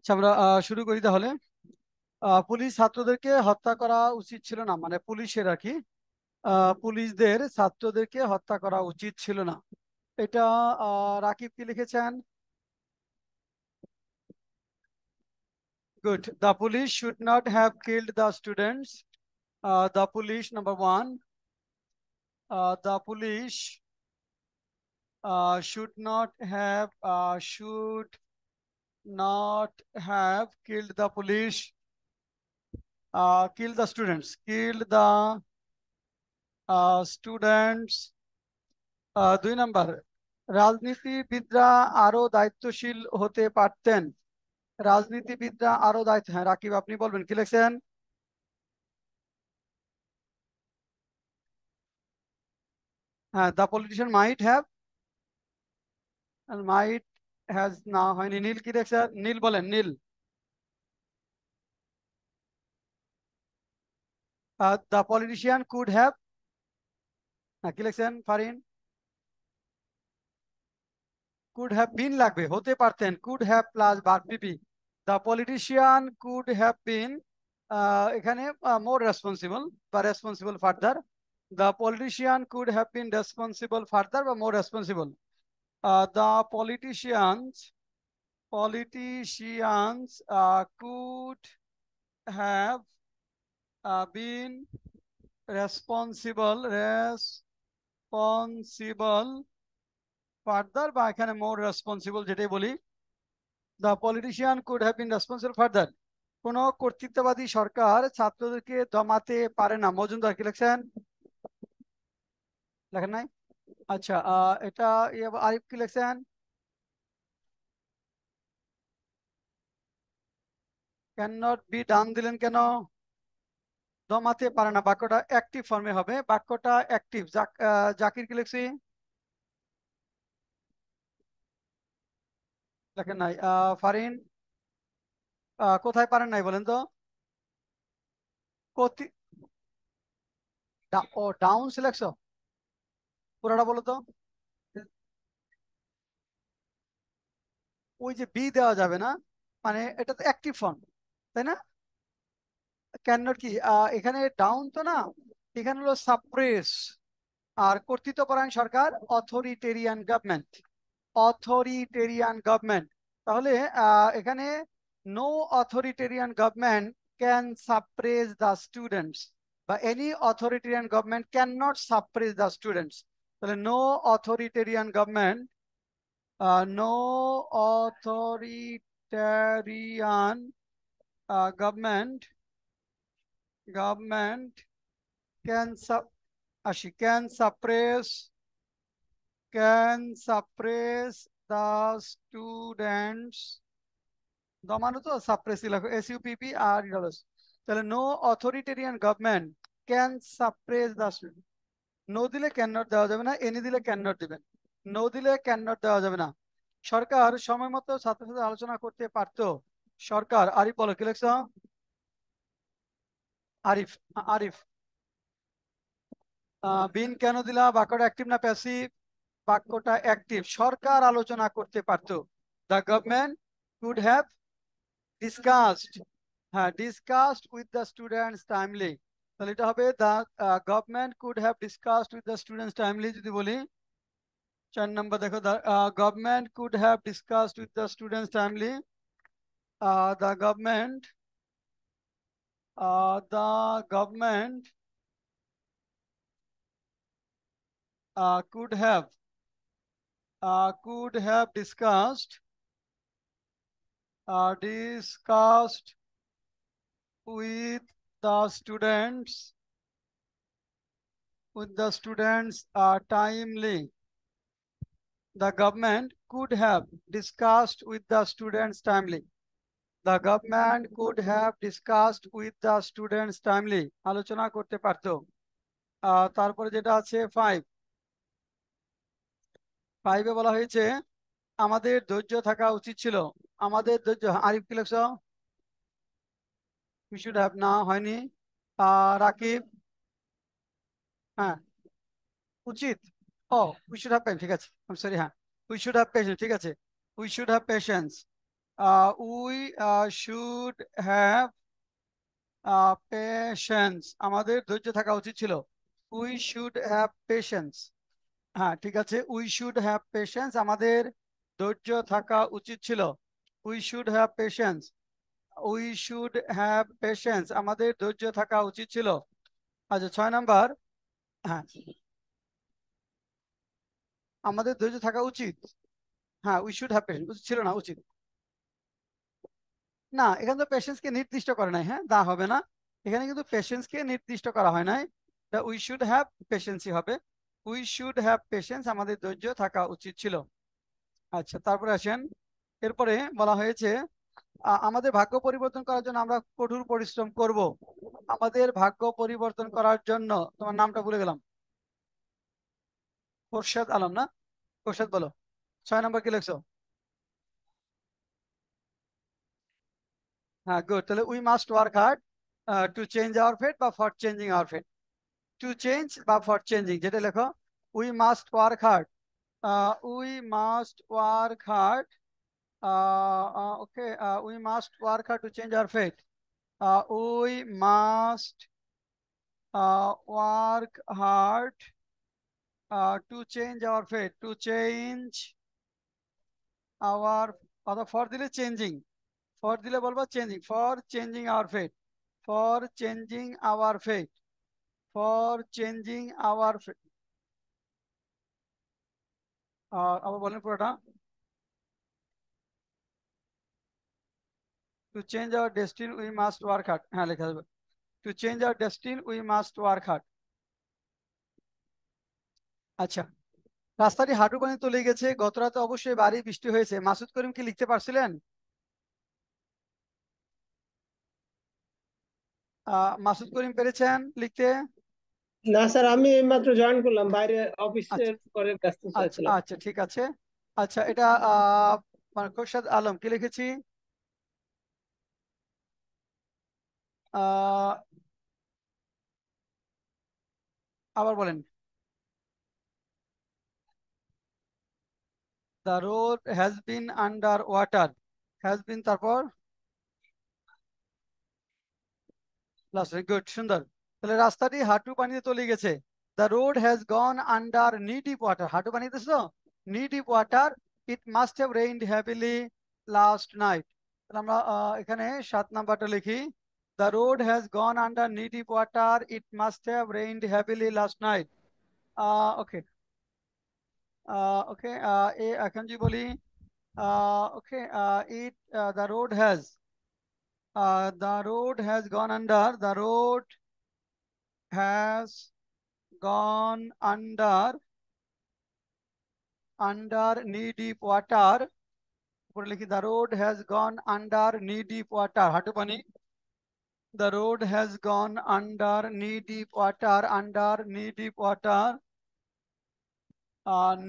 আচ্ছা, আমরা শুরু করি তাহলে। পুলিশ ছাত্রদেরকে হত্যা করা উচিত ছিল না, মানে পুলিশের আর কি। পুলিশদের ছাত্রদেরকে হত্যা করা উচিত ছিল না, এটা রাকিব কি লিখেছেন? Good. The police should not have killed the students. The police number one, the police should not have killed the police kill the students, kill the students. দুই নাম্বার, রাজনীতিবিদরা আরো দায়িত্বশীল হতে পারতেন। রাজনীতিবিদরা আরো দায়িত্ব, হ্যাঁ রাকিব আপনি বলবেন কি লিখছেন? হ্যাঁ, the politician might have, might has না হয়নি। নীল কি লিখছেন? নীল বলেন, নীল। দ্য পলিটিশিয়ান কুড হ্যাভ, হ্যাঁ কি লিখছেন ফারিন? কুড হ্যাভ বিন লাগবে, হতে পারতেন, could have plus verb PP. The politician could have been, এখানে মোর রেসপন্সিবল বা responsible further. The politician could have been responsible further বা more responsible. The politicians could have been responsible further, বা এখানে more responsible যেটাই বলি। The politician could have been responsible further. কোন কর্তৃত্ববাদী সরকার ছাত্রদেরকে দমাতে পারে না। মজুমদার কি লিখছেন? লেখেন নাই? আচ্ছা, এটা আরিফ কি লিখছেন? ক্যান নট বি ডান দিলেন কেন? দমাতে পারে না বাক্যটা অ্যাক্টিভ ফর্মে হবে, বাক্যটা অ্যাক্টিভ। জাকির কি লিখছি? লেখেন নাই। ফারিন কোথায় পারেন নাই বলেন তো? কতি ও ডাউন সিলেকশন, পুরোটা বলো তো। ওই যে বি দেওয়া যাবে না, মানে এটা তো অ্যাক্টিভ ফর্ম, তাই না? ক্যান নট কি এখানে ডাউন তো না, এখানে হলো সাপ্রেস। আর কর্তৃত্বপরায়ণ সরকার অথরিটেরিয়ান গভর্নমেন্ট, অথরিটেরিয়ান গভর্নমেন্ট। তাহলে এখানে no authoritarian government can suppress the students, বা any authoritarian government can not suppress the students. তাহলে no authoritarian government, no authoritarian government government can can suppress, can suppress the students। দমানো তো suppress লেখো, SUPP আর double. তাহলে no authoritarian government can suppress the student. No দিলে can not দেওয়া যাবে না, এনি দিলে ক্যান নট দিবেন। নো দিলে ক্যান নট দেওয়া যাবে না। সরকার সময় মতো ছাত্রের সাথে আলোচনা করতে পারতো। সরকার, আরিফ বলো কি লিখছো? আরিফ, আরিফ বিন কেন দিলা? বাক্যটা অ্যাক্টিভ না প্যাসিভ? বাক্যটা অ্যাক্টিভ। সরকার আলোচনা করতে পারতো। The government could have discussed, হ্যাঁ discussed with the students timely. তাহলে এটা হবে the government could have discussed with the students timely. যদি বলি 4 নম্বর দেখো, the government could have discussed with the students timely. The government the government could have discussed with the students timely. The government could have discussed with the students timely. The government could have discussed with the students timely. আলোচনা করতে পারতো। তারপরে যেটা আছে 5 বলা হয়েছে আমাদের ধৈর্য থাকা উচিত ছিল। আমাদের ধৈর্য, আরিফ কি লিখছো? we should have, না হয়নি। রাকিব, হ্যাঁ উচিত। ও উই শুড হ্যাভ পেশেন্স, ঠিক আছে, আই এম সরি, হ্যাঁ উই শুড হ্যাভ পেশেন্স, ঠিক আছে, we should have patience. We should have patience, আমাদের ধৈর্য থাকা উচিত ছিল। We should have patience. হ্যাঁ ঠিক আছে, উই শুড হ্যাভ পেশেন্স, আমাদের ধৈর্য থাকা উচিত ছিল। We should have patience, we should have patience, আমাদের ধৈর্য থাকা উচিত ছিল। আচ্ছা 6 নাম্বার। হ্যাঁ, আমাদের ধৈর্য থাকা উচিত। হ্যাঁ, উই শুড হ্যাভ পেশেন্স, উচিত ছিল না, উচিত। না, এখানে তো পেশেন্সকে নির্দিষ্ট করে নাই। হ্যাঁ, দা হবে না, এখানে কিন্তু পেশেন্সকে নির্দিষ্ট করা হয় নাই। উই শুড হ্যাভ পেশেন্সই হবে। উই শুড হ্যাভ পেশেন্স, আমাদের ধৈর্য থাকা উচিত ছিল। আচ্ছা তারপরে আসেন, এরপরে বলা হয়েছে আমাদের ভাগ্য পরিবর্তন করার জন্য আমরা কঠোর পরিশ্রম করব। আমাদের ভাগ্য পরিবর্তন করার জন্য, তোমার নামটা ভুলে গেলাম, খোরশেদ আলম না? খোরশেদ বলো, 6 নাম্বার কি লিখছো? হ্যাঁ গুড, তাহলে we must work hard to change our fate বা for changing our fate. To change বা ফর চেঞ্জিং, যেটা লেখো we must work hard. We must work hard, okay, we must work hard to change our fate. We must work hard to change our fate, to change our, অথবা for দিলে changing, for দিলে বলবো changing, for changing our fate, for changing our fate, for changing our fate. আবার বলেন পুরোটা। To change our destiny we must work hard, হ্যাঁ লেখা যাবে to change our destiny we must work hard. আচ্ছা, রাস্তাটি হাঁটু পানি তলে গেছে, গত রাতে অবশ্যই ভারী বৃষ্টি হয়েছে। মাসুদ করিম কি লিখতে পারছিলেন? মাসুদ করিম পেরেছেন লিখতে? না স্যার, আমি এইমাত্র জয়েন করলাম, বাইরে আচ্ছা অফিসের পরে ব্যস্ত আচ্ছা ছিলাম। আচ্ছা ঠিক আছে। আচ্ছা এটা মানে খোরশেদ আলম কি লিখেছি? আহ, আবার বলেন। The road has been under water, has been তারপর লাস্ট, গুড, সুন্দর। তাহলে রাস্তাটি হাঁটু পানিতে তলিয়ে গেছে। The road has gone under knee deep water, হাঁটু পানিতে তো, knee deep water. It must have rained heavily last night. তাহলে আমরা এখানে 7 নাম্বারটা লিখি। The road has gone under knee deep water, it must have rained heavily last night. Okay, okay, এখন যদি বলি ওকে, ইট the road has gone under, the road has gone under knee deep water। উপরে লিখি the road has gone under knee deep water, হাঁটু পানি। the road has gone under knee deep water, under knee deep water,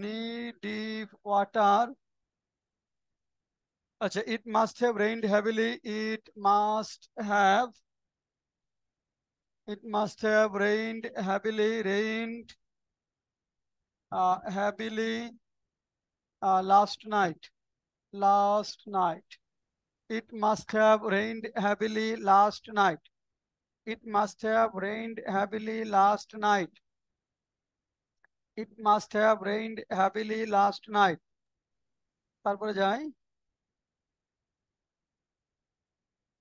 knee deep water। আচ্ছা, it must have rained heavily, it must have rained heavily, heavily last night. It must have rained heavily last night. It must have rained heavily last night. It must have rained heavily last night. তারপরে যাই,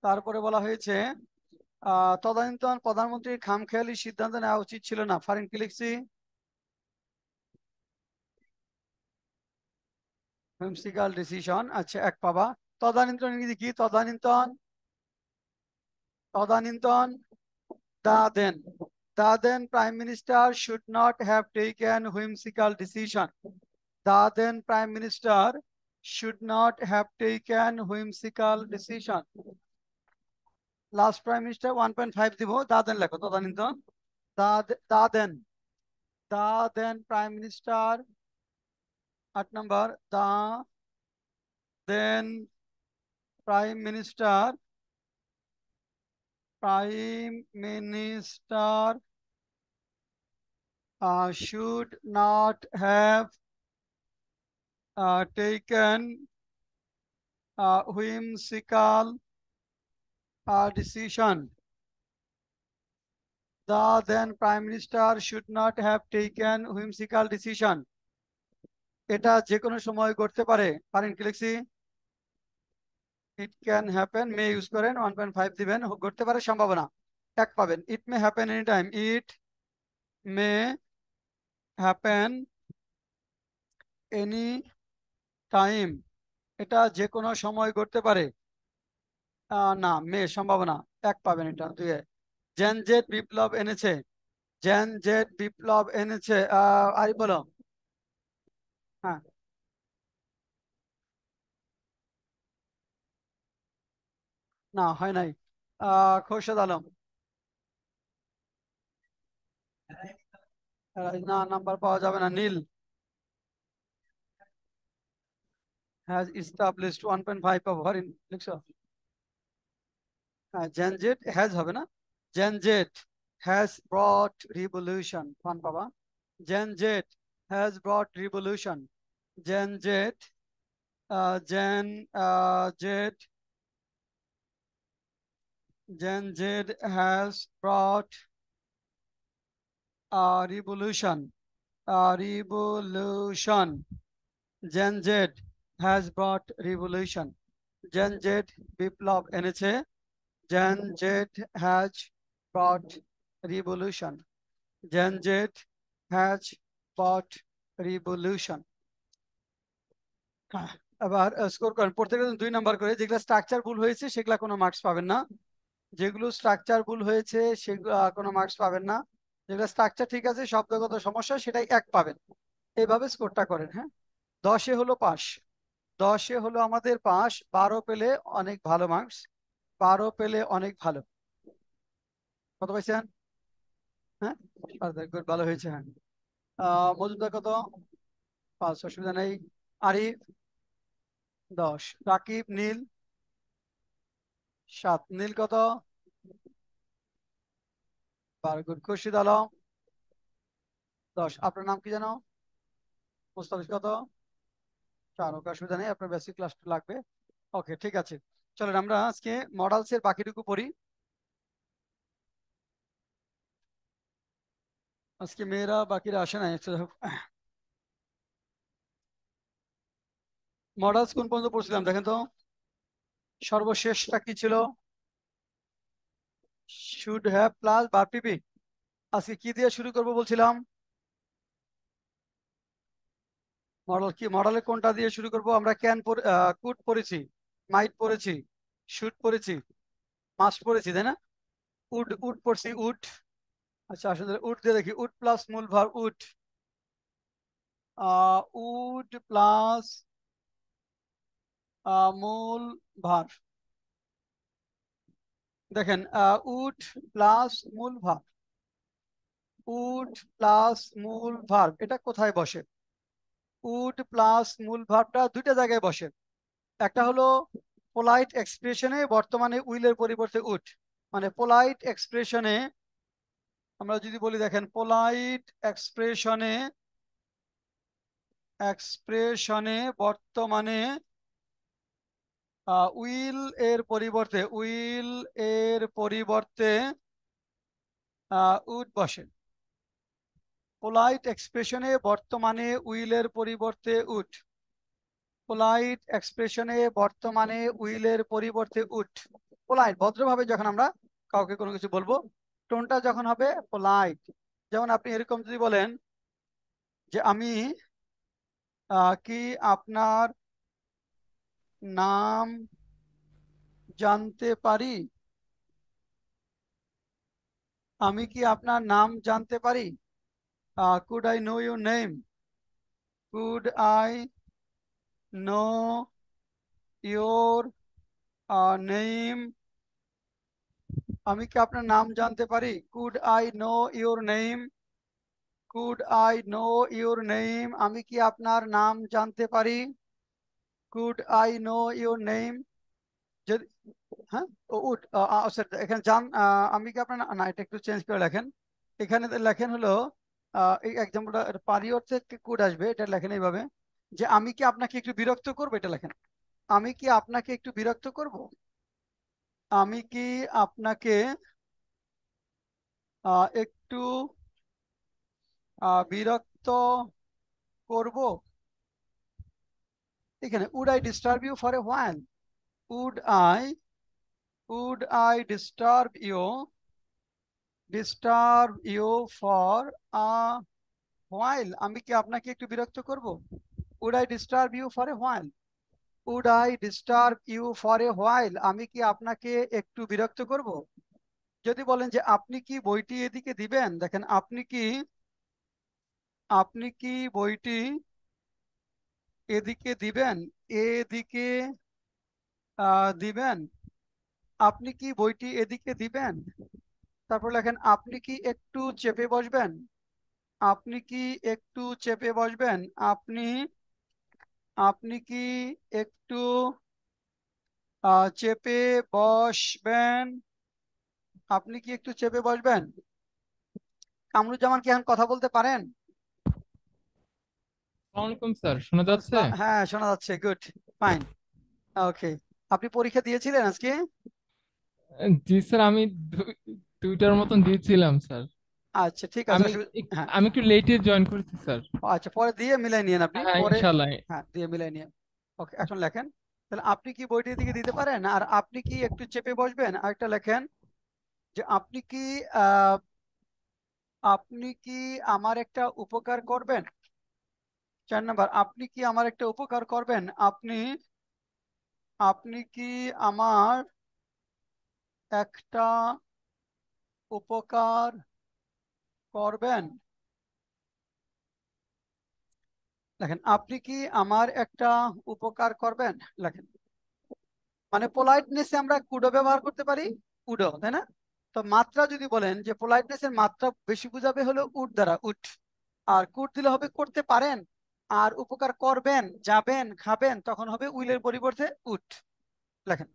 তারপরে বলা হয়েছে তদানীন্তন প্রধানমন্ত্রীর খামখেয়ালি সিদ্ধান্ত নেওয়া উচিত ছিল না। ফারিন কি লিখছি? whimsical decision, আচ্ছা এক পাবা। তদানীন্তন ইংরেজি কি? তদানীন্তন the then prime minister should not have taken whimsical decision. The then prime minister should not have taken whimsical decision. Last prime minister 1.5 দিব, the then লেখো, তদানীন্তন। the then prime minister, 8 number, the then prime minister should not have taken whimsical decision. The then prime minister should not have taken whimsical decision. এটা যে কোনো সময় ঘটতে পারে, পারেন কি লিখছি? It can happen, may use করেন, 1.5 দিবেন, ঘটতে পারে সম্ভাবনা এক পাবেন। ইট may happen any time, it may happen any time, এটা যে কোনো সময় ঘটতে পারে। না, মে সম্ভাবনা এক পাবেন, এটা দুয়ে। জেনজেট বিপ্লব এনেছে, জেনজেট বিপ্লব এনেছে, আরে বলো। হ্যাঁ, না হয় নাই। খোরশেদ আলম, না নাম্বার পাওয়া যাবে না। নীল, হ্যাজ established 1.5 পাবো, হরিণ লিখছো? জেনজেট হ্যাজ হবে না, Gen Z has brought revolution, one পাবা। Gen Z has brought revolution, Gen Z, Z, Gen Z has brought revolution, revolution, Gen Z has brought revolution, Gen Z বিপ্লব এনেছে, Gen Z has brought revolution, Gen Z has brought revolution. আবার score করেন, প্রত্যেকটা 2 number করে। যেগুলো structure ভুল হয়েছে সেগুলা কোনো মার্কস পাবেন না, যেগুলো স্ট্রাকচার ভুল হয়েছে সেগুলো কোনো মার্কস পাবেন না, যেগুলো স্ট্রাকচার ঠিক আছে শব্দগত সমস্যা সেটাই এক পাবেন। এইভাবে স্কোরটা করেন। হ্যাঁ, 10-এ হলো পাস, 10-এ হলো আমাদের পাস, 12 পেলে অনেক ভালো মার্কস, 12 পেলে অনেক ভালো। কত পাইছেন? হ্যাঁ, গুড, ভালো হয়েছে। হ্যাঁ, মজুমদার কত? 5, অসুবিধা নেই। আরিফ 10, রাকিব, নীল 7, নীল কত? 12, গুড। খুরশিদ আলম 10। আপনার নাম কি জানো? মুস্তাফিজ কত? 4, ওকে, অসুবিধা নেই, আপনার বেসিক ক্লাস লাগবে। ওকে, ঠিক আছে। চলেন আমরা আজকে মডেলস এর বাকিটুকু পড়ি। আজকে মেয়েরা বাকিরা আসে না। মডেলস কোন পর্যন্ত পড়ছিলাম দেখেন তো? সর্বশেষটা কি ছিল? Should have plus verb to be. আজকে কি দিয়ে শুরু করব বলছিলাম? মডেল কি, মডেলে কোনটা দিয়ে শুরু করব? আমরা ক্যান, কুড পড়েছি, মাইট পড়েছি, শুড পড়েছি, মাস্ট পড়েছি, তাই না? উড, উড পড়ছি, উড। আচ্ছা আসলে উড দিয়ে দেখি, উড প্লাস মূল ভার্ব উড, উড প্লাস মূল ভার্ব। দেখেন, উড প্লাস মূল ভার্ব, উড প্লাস মূল ভার্ব, এটা কোথায় বসে? উড প্লাস মূল ভার্বটা দুইটা জায়গায় বসে। একটা হলো পোলাইট এক্সপ্রেশনে, বর্তমানে উইলের পরিবর্তে উড, মানে পোলাইট এক্সপ্রেশনে আমরা যদি বলি, দেখেন পোলাইট এক্সপ্রেশনে, বর্তমানে উইল এর পরিবর্তে, উইল এর পরিবর্তে উড বসে। পোলাইট এক্সপ্রেশনে বর্তমানে উইলের পরিবর্তে উড, পোলাইট এক্সপ্রেশনে বর্তমানে উইলের পরিবর্তে উড। পোলাইট, ভদ্রভাবে যখন আমরা কাউকে কোনো কিছু বলবো, টোনটা যখন হবে পোলাইট। যেমন আপনি এরকম যদি বলেন যে আমি কি আপনার নাম জানতে পারি, আমি কি আপনার নাম জানতে পারি, could I know your name, could I know your name, আমি কি আপনার নাম জানতে পারি, could I know your name, could I know your name, আমি কি আপনার নাম জানতে পারি, could I know your name. যদি, হ্যাঁ, ও উড, sorry, এখানে জান, আমি কি আপনার না, এটা একটু চেঞ্জ করে লেখেন। এখানে লেখেন হলো, এই এক্সাম্পলটা পারি অর্থে কুড আসবে, এটা লেখেন এইভাবে যে আমি কি আপনাকে একটু বিরক্ত করবো, এটা লেখেন। আমি কি আপনাকে একটু বিরক্ত করব? আমি কি আপনাকে একটু বিরক্ত করব? এখানে would I disturb you for a while, would I would I disturb you for a while, আমি কি আপনাকে একটু বিরক্ত করব? Would I disturb you for a while, would I disturb you for a while, আমি কি আপনাকে একটু বিরক্ত করব? যদি বলেন যে আপনি কি বইটি এদিকে দিবেন, দেখেন আপনি কি বইটি এদিকে দিবেন, এদিকে দিবেন, আপনি কি বইটি এদিকে দিবেন। তারপর লেখেন আপনি কি একটু চেপে বসবেন, আপনি কি একটু চেপে বসবেন, আপনি আপনি কি একটু চেপে বসবেন, আপনি কি একটু চেপে বসবেন। কামরুজ্জামান কি এখন কথা বলতে পারেন? আসসালামু আলাইকুম স্যার, শোনা যাচ্ছে? হ্যাঁ, শোনা যাচ্ছে, গুড, ফাইন, ওকে। আপনি পরীক্ষা দিয়েছিলেন আজকে? জি স্যার, আমি দুইটার মতন দিয়েছিলাম স্যার। আচ্ছা, ঠিক আছে, আমি হ্যাঁ, আমি একটু লেটে জয়েন করেছি স্যার। আচ্ছা, পরে দিয়ে মিলাই নিয়েন আপনি হ্যাঁ পরে। ইনশাল্লাহ। হ্যাঁ, দিয়ে মিলাই নিয়েন। ওকে, এখন লেখেন, তাহলে আপনি কি বইটির দিকে দিতে পারেন, আর আপনি কি একটু চেপে বসবেন, আরেকটা লেখেন যে আহ, আপনি কি আমার একটা উপকার করবেন। 4 নম্বর, আপনি কি আমার একটা উপকার করবেন, আপনি কি আমার একটা উপকার করবেন। লেখেন আপনি কি আমার একটা উপকার করবেন, লেখেন। মানে পোলাইটনেসে আমরা কুডো ব্যবহার করতে পারি, উডো, তাই না? তো মাত্রা যদি বলেন যে পোলাইটনেস এর মাত্রা বেশি বুঝাবে হলো উড দ্বারা, উড। আর কুড দিলে হবে করতে পারেন, আর উপকার করবেন, যাবেন, খাবেন, তখন হবে উইলের পরিবর্তে উড। লেখেন।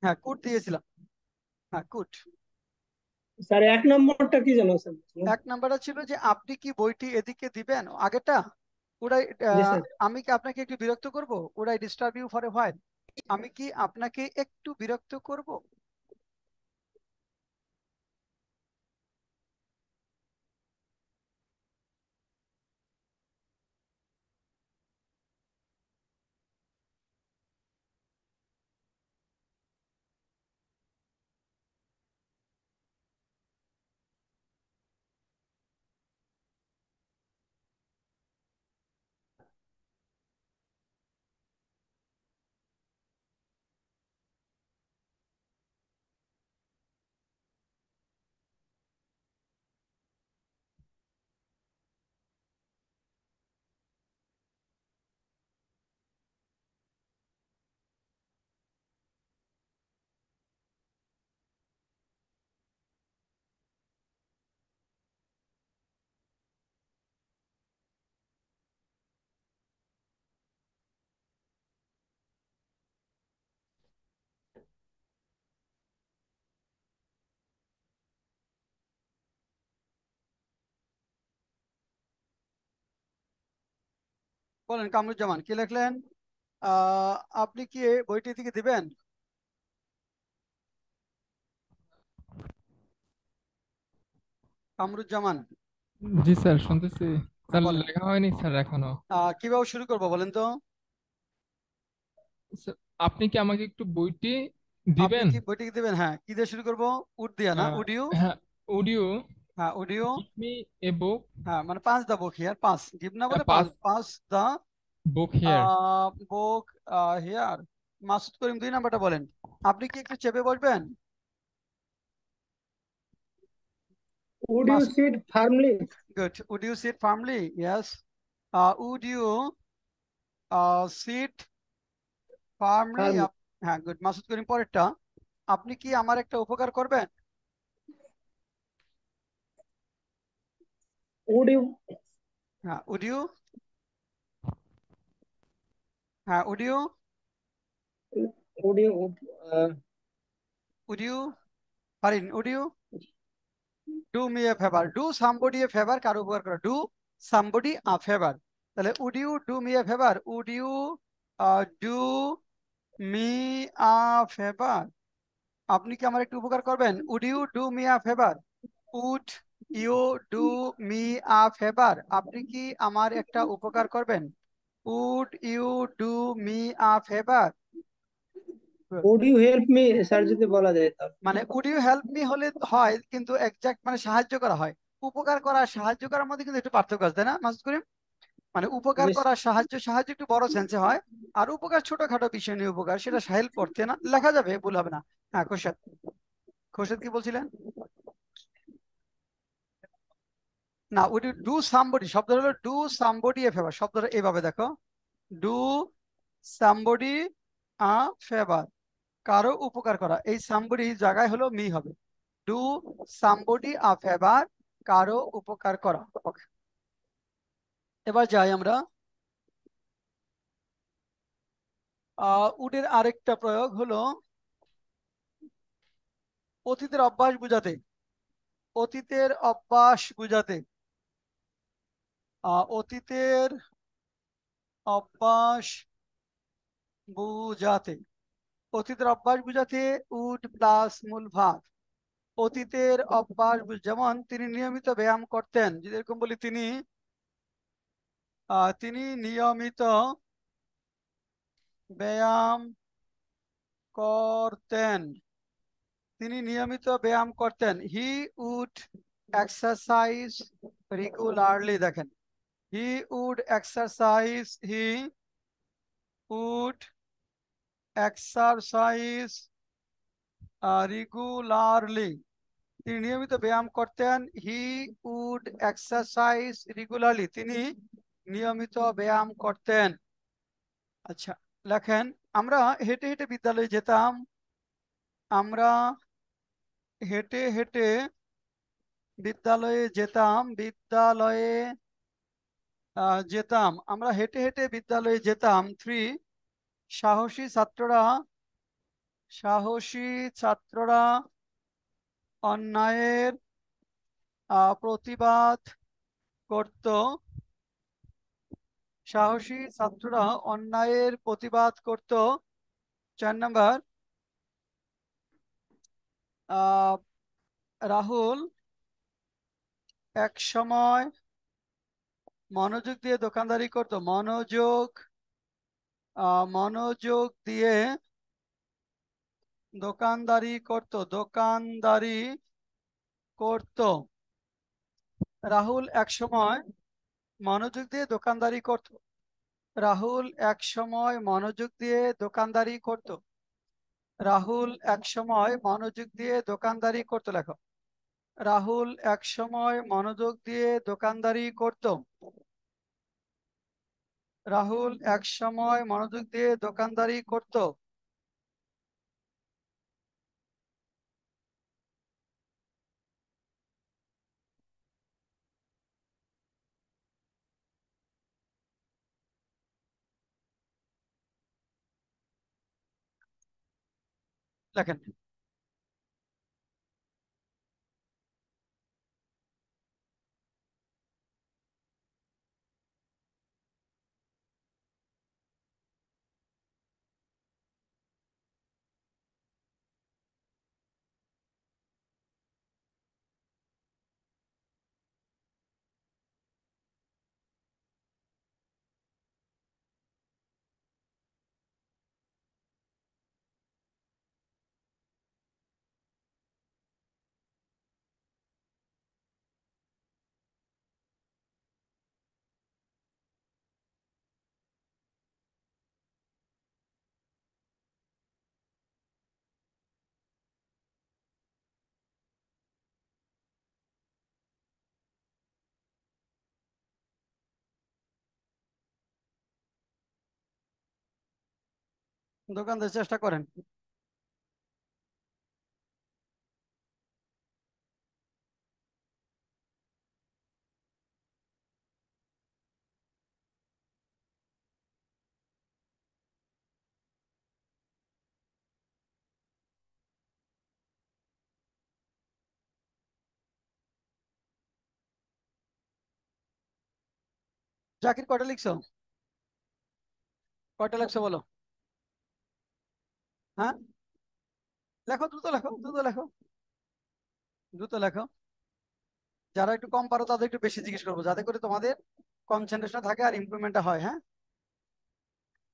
হ্যাঁ, কুড দিয়েছিলাম। হ্যাঁ, কুড। স্যার 1 নম্বরটা কি জানো স্যার? 1 নম্বরটা ছিল যে আপনি কি বইটি এদিকে দিবেন, আগেরটা। উড়াই, জি স্যার। আমি কি আপনাকে একটু বিরক্ত করব, would I disturb you for a while, আমি কি আপনাকে একটু বিরক্ত করব। বলেন কামরুজ্জামান কি লিখলেন। আহ আপনি কি এই বইটি এদিকে দিবেন। কামরুজ্জামান। জি স্যার, শুনতেছি স্যার। বলেন। লেখা হয়নি স্যার এখনো। কিভাবে শুরু করবো বলেন তো। স্যার, আপনি কি আমাকে একটু বইটি আপনি দিবেন? কি বইটিকে দিবেন, হ্যাঁ, কি দিয়ে শুরু করবো, উড দিয়া না, উডিও। হ্যাঁ, অডিও। হ্যাঁ, উডিও। গিভ মি এ বুক। হ্যাঁ, মানে পাঁচ দা বুক হিয়ার, পাঁচ গিভ না বলে পাঁচ, পাস পাঁচ the book here. Book here. Masud Karim 2 নম্বরটা বলেন, আপনি কি একটু চেপে বসবেন। Would you Masud, sit firmly? Good, would you sit firmly, yes. Would you sit firmly. Firmly. হ্যাঁ, গুড, মাসুদ করিম পরেরটা, আপনি কি আমার একটা উপকার করবেন। Would you হ্যাঁ, উড ইউ। হ্যাঁ, would you. would you uh, would you. Farin, would you do me a favour? Do somebody a favour, কারো উপকার করা। Do somebody a favour. তাহলে would you do me a favour? Would you do me a favour? আপনি কি আমার একটু উপকার করবেন? Would you do me a favour? Would you do me a favour? আপনি কি আমার একটা উপকার করবেন? Would you do me a favour? Would you help me, sir যদি বলা যায় তাহলে। মানে উড ইউ হেল্প মি হলে হয়, কিন্তু এক্সাক্ট মানে সাহায্য করা হয়। উপকার করা সাহায্য করার মধ্যে কিন্তু একটু পার্থক্য আছে, তাই না মাসুদ করিম? মানে উপকার জি করা সাহায্য, সাহায্য একটু বড় সেন্সে হয়। আর উপকার ছোটখাটো বিষয় নিয়ে উপকার, সেটা হেল্প করতে না, লেখা যাবে, ভুল হবে না। হ্যাঁ, খোরশেদ, খোরশেদ কি বলছিলেন? না, উড ইউ ডু সামবডি শব্দ হলো ডু সামবডি এ ফেভার। শব্দটা এইভাবে দেখো, ডু সামবডি আ ফেভার, কারো উপকার করা। এই সামবডি জায়গায় হলো মি হবে। ডু সামবডি আ ফেভার, কারো উপকার করা। Okay, এবার যাই আমরা উডের আরেকটা প্রয়োগ হলো অতীতের অভ্যাস বুঝাতে। অতীতের অভ্যাস বুঝাতে, অতীতের অভ্যাস বুঝাতে, অতীতের অভ্যাস বুঝাতে উড প্লাস মূল ভাব। অতীতের অভ্যাস যেমন তিনি নিয়মিত ব্যায়াম করতেন, যদি এরকম বলি তিনি নিয়মিত ব্যায়াম করতেন। তিনি নিয়মিত ব্যায়াম করতেন। He would exercise regularly. দেখেন, he would exercise, he would exercise regularly. তিনি নিয়মিত ব্যায়াম করতেন। হি উড এক্সারসাইজ রেগুলারলি, তিনি নিয়মিত ব্যায়াম করতেন। আচ্ছা, লেখেন, আমরা হেঁটে হেঁটে বিদ্যালয়ে যেতাম। আমরা হেঁটে হেঁটে বিদ্যালয়ে যেতাম। বিদ্যালয়ে যেতাম, আমরা হেঁটে হেঁটে বিদ্যালয়ে যেতাম। থ্রি, সাহসী ছাত্ররা, সাহসী ছাত্ররা অন্যায়ের প্রতিবাদ করত। সাহসী ছাত্ররা অন্যায়ের প্রতিবাদ করত। 4 নম্বর, রাহুল এক সময় মনোযোগ দিয়ে দোকানদারি করত। মনোযোগ দিয়ে দোকানদারি করত। দোকানদারি করত। রাহুল এক সময় মনোযোগ দিয়ে দোকানদারি করত। রাহুল এক সময় মনোযোগ দিয়ে দোকানদারি করত। রাহুল এক সময় মনোযোগ দিয়ে দোকানদারি করত। লেখো, রাহুল এক সময় মনোযোগ দিয়ে দোকানদারি করত। রাহুল এক সময় মনোযোগ দিয়ে দোকানদারি করত। লেখেন, দোকানদার চেষ্টা করেন। জাকির কয়টা লিখছো? কয়টা লিখছো বলো? হ্যাঁ, লেখো, দ্রুত লেখো, দ্রুত লেখো, দ্রুত লেখো। যারা একটু কম পারো তাদের একটু বেশি জিজ্ঞেস করবো, যাতে করে তোমাদের কনসেন্ট্রেশন থাকে আর ইমপ্রুভমেন্টটা হয়। হ্যাঁ।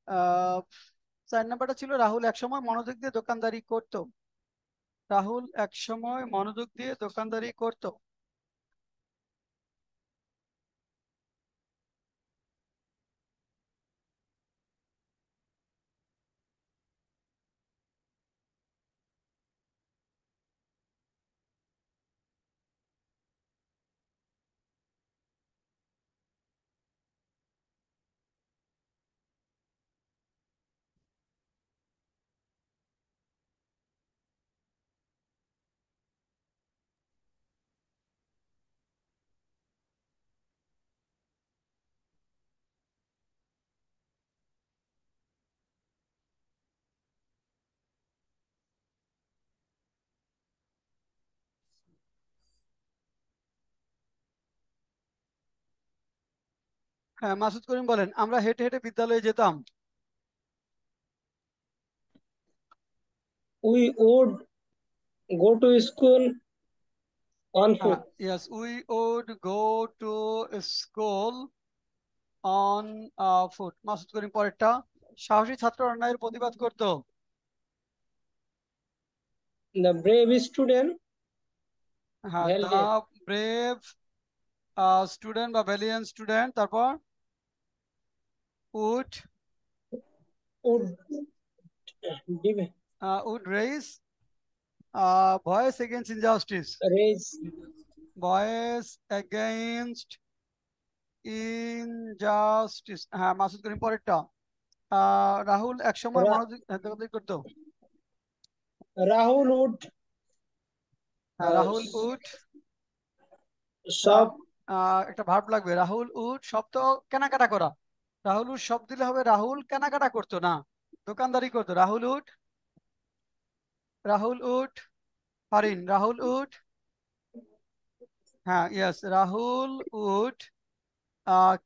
আহ 4 নাম্বারটা ছিল রাহুল একসময় মনোযোগ দিয়ে দোকানদারি করতো। রাহুল একসময় মনোযোগ দিয়ে দোকানদারি করতো। হ্যাঁ, মাসুদ করিম বলেন, আমরা হেঁটে হেঁটে বিদ্যালয়ে যেতাম। We would go to school on হ্যাঁ, foot. Yes, we would go to school on foot. Masud Karim পরেরটা, সাহসী ছাত্র অন্যায়ের প্রতিবাদ করতো। The brave student হ্যাঁ, held the it. Brave student বা ভ্যালিয়েন্ট স্টুডেন্ট। তারপর would Would deb- would raise voice against injustice. raise. Voice against injustice. হ্যাঁ, মাসুদ করিম পরেরটা, রাহুল একসময় Ra- মনোযোগ দোকানদারি করতো। Rahul would হ্যাঁ, রাহুল উড shop. একটা ভার্ব লাগবে। রাহুল উড শব্দ কেনাকাটা করা। রাহুল উড শব্দ দিলে হবে রাহুল কেনাকাটা করতো না, দোকানদারি করতো। রাহুল উড ফারিন, রাহুল উড, হ্যাঁ yes, Rahul would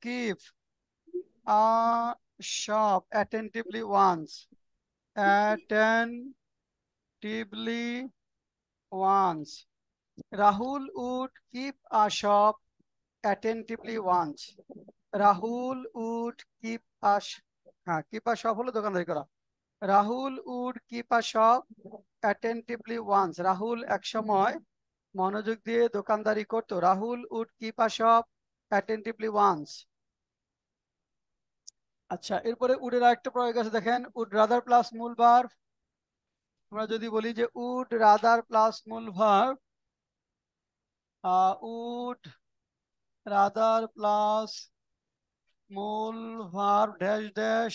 keep a shop attentively once. Attentively once. Rahul would keep a shop attentively once. Rahul would keep a, হ্যাঁ, কিপ আ শপ হলো দোকানদারি করা। Rahul would keep a shop attentively once. Rahul একসময় মনোযোগ দিয়ে দোকানদারি করতো। Rahul would keep a shop attentively once. আচ্ছা, এরপরে উডের আরেকটা প্রয়োগ আছে, দেখেন, উড রাদার প্লাস মূল ভার্ব। আমরা যদি বলি যে উড রাদার প্লাস মূল ভার্ব, উড রাদার প্লাস মূল ভার্ব ড্যাশ ড্যাশ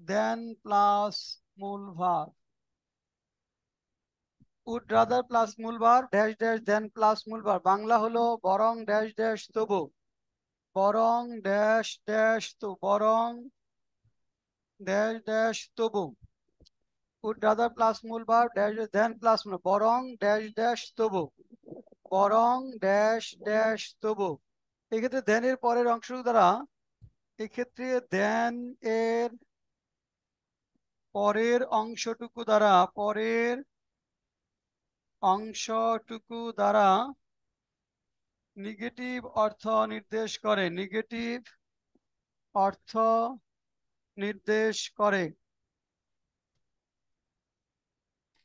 দেন প্লাস মূল ভার্ব। উড রাদার প্লাস মূল ভার্ব ড্যাশ ড্যাশ দেন প্লাস মূল ভার্ব। বাংলা হলো বরং ড্যাশ ড্যাশ তবু। বরং ড্যাশ ড্যাশ তো, বরং ড্যাশ ড্যাশ তবু। উড রাদার প্লাস মূল ভার্ব ড্যাশ দেন প্লাস মূল, বরং ড্যাশ ড্যাশ তবু। বরং ড্যাশ ড্যাশ তবু। এক্ষেত্রে দেন এর পরের অংশ দ্বারা, এক্ষেত্রে দেন এর পরের অংশটুকু দ্বারা, পরের অংশটুকু দ্বারা নেগেটিভ অর্থ নির্দেশ করে, নেগেটিভ অর্থ নির্দেশ করে।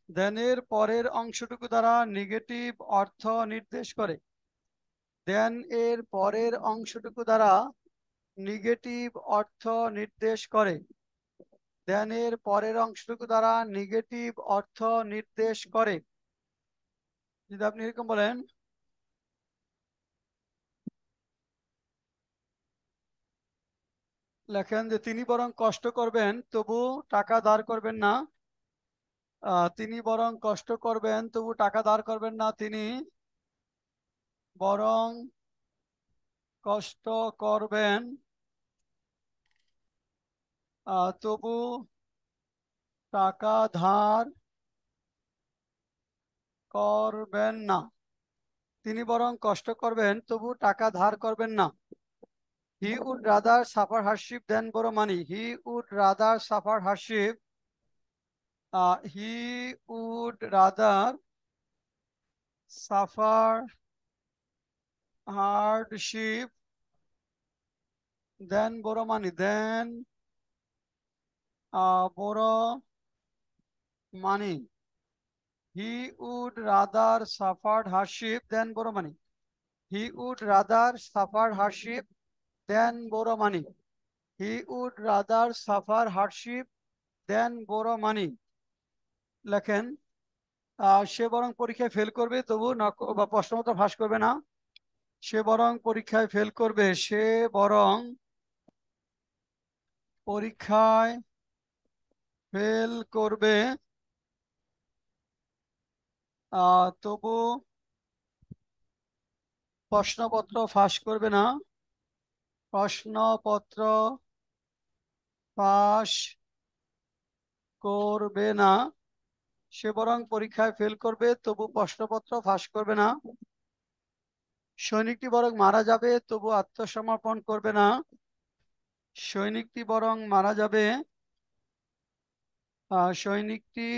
দেনের পরের অংশটুকু দ্বারা নেগেটিভ অর্থ নির্দেশ করে। দেন এর পরের অংশটুকু দ্বারা নেগেটিভ অর্থ নির্দেশ করে। দেন এর পরের অংশটুকু দ্বারা নেগেটিভ অর্থ নির্দেশ করে। যদি আপনি এরকম বলেন, লেখেন যে তিনি বরং কষ্ট করবেন তবু টাকা ধার করবেন না। তিনি বরং কষ্ট করবেন তবু টাকা ধার করবেন না। তিনি বরং কষ্ট করবেন তবু টাকা ধার করবেন না। তিনি বরং কষ্ট করবেন তবু টাকা ধার করবেন না। He would rather suffer hardship than borrow money. He would rather suffer hardship. He would rather suffer hardship than borrow money. Borrow money. He would rather suffer hardship than borrow money. He would rather suffer hardship than borrow money. He would rather suffer hardship than borrow money. লেখেন সে বরং পরীক্ষায় fail করবে তবু বা প্রশ্নপত্র ফাঁস করবে না। সে বরং পরীক্ষায় ফেল করবে। সে বরং পরীক্ষায় ফেল করবে তবু প্রশ্নপত্র ফাঁস করবে না। প্রশ্নপত্র ফাঁস করবে না। সে বরং পরীক্ষায় ফেল করবে তবু প্রশ্নপত্র ফাঁস করবে না। সৈনিকটি বরং মারা যাবে তবু আত্মসমর্পণ করবে না। সৈনিকটি বরং মারা যাবে। সৈনিকটি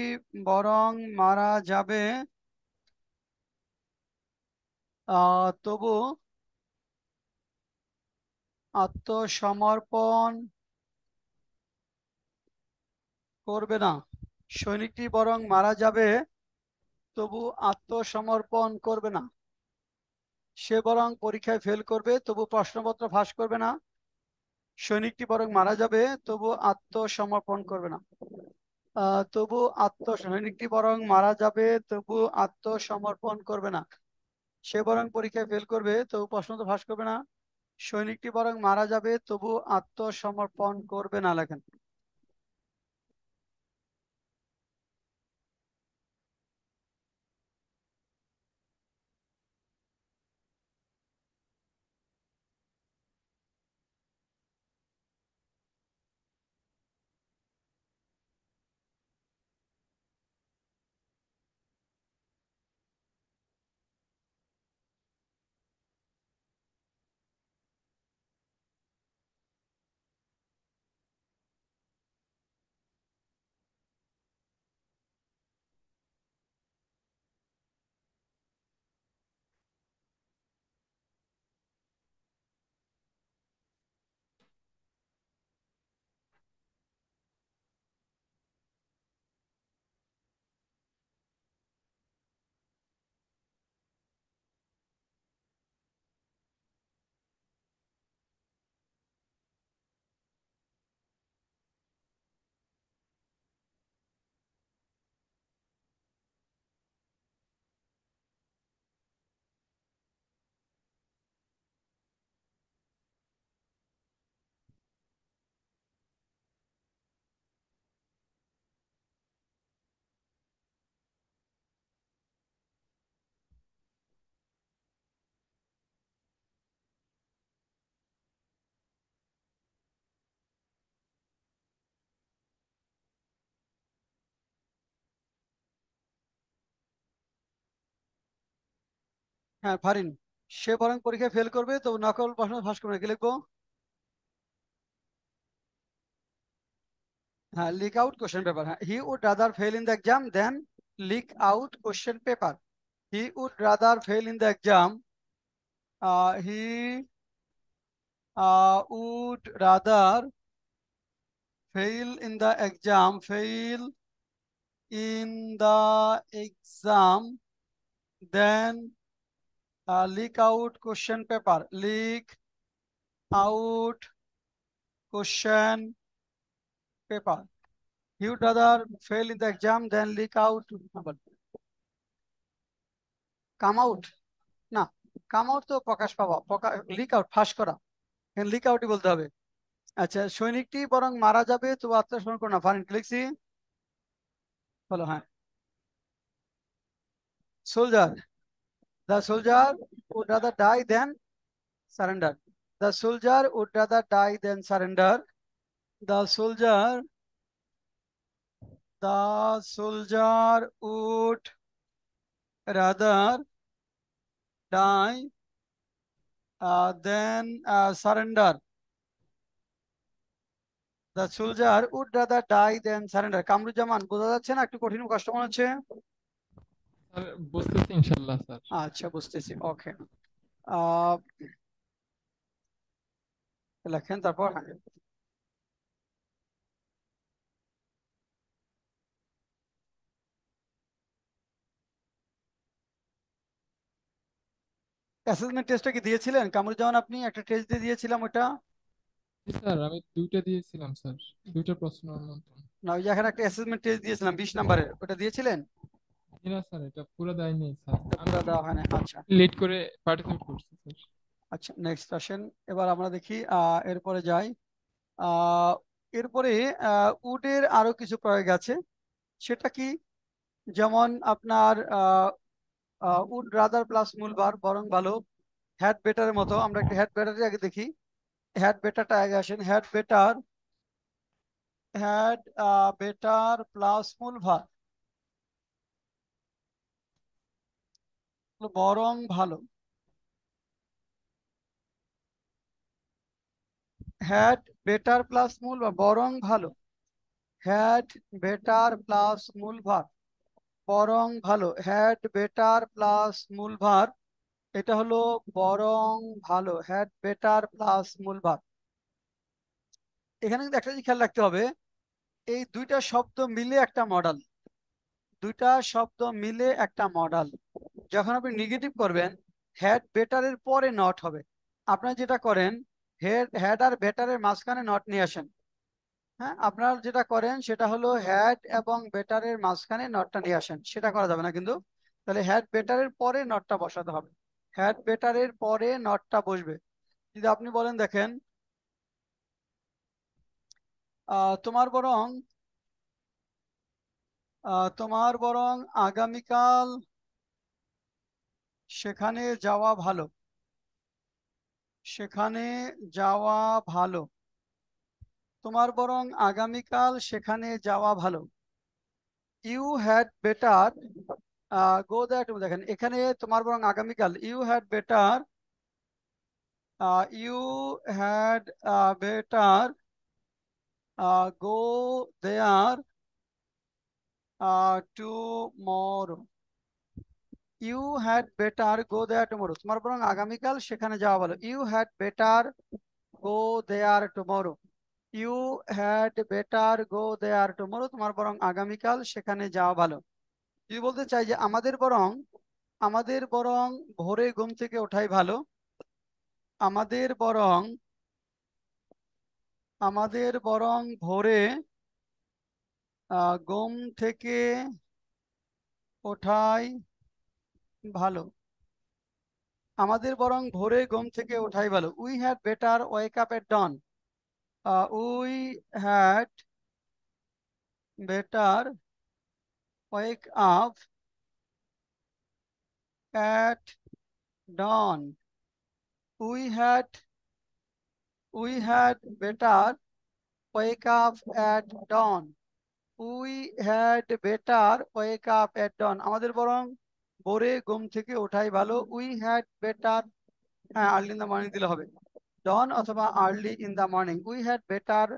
বরং মারা যাবে তবু আত্মসমর্পণ করবে না। সৈনিকটি বরং মারা যাবে তবু আত্মসমর্পণ করবে না। সে বরং পরীক্ষায় ফেল করবে তবু প্রশ্নপত্র ফাঁস করবে না। সৈনিকটি বরং মারা যাবে তবু আত্মসমর্পণ করবে না। সৈনিকটি বরং মারা যাবে তবু আত্মসমর্পণ করবে না। সে বরং পরীক্ষায় ফেল করবে তবু প্রশ্নপত্র ফাঁস করবে না। সৈনিকটি বরং মারা যাবে তবু আত্মসমর্পণ করবে না। লেখেন হ্যাঁ ফারিন। সে বরং পরীক্ষায় ফেল করবে তবু নকল প্রশ্ন ফাঁস করবে না। কি লিখবো? হ্যাঁ, লিক আউট কোশ্চেন পেপার। হ্যাঁ, he would rather fail in the exam than leak out question paper. He would rather fail in the exam. He would rather fail in the exam then leak out question paper. Leak out question paper. He would rather fail in the exam than leak out. Come out না, come out তো প্রকাশ পাওয়া। Leak out ফাঁস করা। Leak আউটই বলতে হবে। আচ্ছা, সৈনিকটি বরং মারা যাবে তো আত্মসমর্পণ করো না। ফারিন লিখছি বলো। হ্যাঁ, soldier. The soldier would rather die than surrender. The soldier would rather die than surrender. The soldier would rather die than surrender. The soldier would rather die than surrender. Kamruzzaman বোঝা যাচ্ছে না? একটু কঠিন কষ্ট মনে হচ্ছে? স্যার বুঝতেছি ইনশাল্লাহ স্যার। আচ্ছা, বুঝতেছি। ওকে, আহ লেখেন তারপর। হ্যাঁ, অ্যাসেসমেন্ট টেস্টটা কি দিয়েছিলেন কামরুজ্জামান? আপনি একটা টেস্ট দিয়ে দিয়েছিলাম ওটা। জি স্যার, আমি দুইটা দিয়েছিলাম স্যার, দুইটা প্রশ্ন মতন। না, ওই যে এখানে একটা অ্যাসেসমেন্ট টেস্ট দিয়েছিলাম 20 নম্বরের, ওটা দিয়েছিলেন? জি না স্যার, এটা পুরো দেয়নি স্যার, এটা আমি পুরো দেওয়া হয় না? আচ্ছা। লেট করে পার্টিসিপেট করছি স্যার। আচ্ছা, নেক্সট আসেন। এবার আমরা দেখি, এরপরে যাই। আহ এরপরে উডের আরো কিছু প্রয়োগ আছে। সেটা কি? যেমন আপনার উড রাদার প্লাস মূল বার বরং ভালো, হ্যাড বেটারের মতো। আমরা একটু হ্যাড বেটার আগে দেখি। হ্যাড বেটারটা আগে আসেন। হ্যাড বেটার প্লাস মূল ভার বরং ভালো। হ্যাড বেটার প্লাস মূল ভার বরং ভালো। হ্যাড বেটার প্লাস মূল ভার বরং ভালো। হ্যাড বেটার প্লাস মূল ভার, এটা হলো বরং ভালো। হ্যাড বেটার প্লাস মূল ভার। এখানে কিন্তু একটা জিনিস খেয়াল রাখতে হবে, এই দুইটা শব্দ মিলে একটা মডেল। দুইটা শব্দ মিলে একটা মডেল। যখন আপনি নেগেটিভ করবেন, হ্যাড বেটারের পরে নট হবে। আপনারা যেটা করেন, হ্যাড আর বেটারের মাঝখানে নট নিয়ে আসেন। হ্যাঁ, আপনারা যেটা করেন সেটা হলো হ্যাড এবং বেটারের মাঝখানে নটটা নিয়ে আসেন। সেটা করা যাবে না কিন্তু। তাহলে হ্যাড বেটারের পরে নটটা বসাতে হবে। হ্যাড বেটারের পরে নটটা বসবে। যদি আপনি বলেন, দেখেন, তোমার বরং আগামীকাল সেখানে যাওয়া ভালো। সেখানে যাওয়া ভালো। তোমার বরং আগামীকাল সেখানে যাওয়া ভালো। You had better go that. দেখেন এখানে তোমার বরং আগামীকাল, you had better go there tomorrow. You had better go there tomorrow. তোমার বরং আগামীকাল সেখানে যাওয়া ভালো। You had better go there tomorrow. You had better go there tomorrow. তোমার বরং আগামীকাল সেখানে যাওয়া ভালো। যদি বলতে চাই যে আমাদের বরং ভোরে ঘুম থেকে ওঠাই ভালো। আমাদের বরং ভোরে ঘুম থেকে ওঠাই ভালো। আমাদের বরং ভোরে ঘুম থেকে ওঠাই ভালো। We had better wake up at dawn. We had better wake up at dawn. We had better wake up at dawn. We had better wake up at dawn. আমাদের বরং ভোরে ঘুম থেকে ওঠাই ভালো। উই হ্যাড বেটার, হ্যাঁ, early in the morning দিলে হবে। ডন অথবা early in the morning. We had better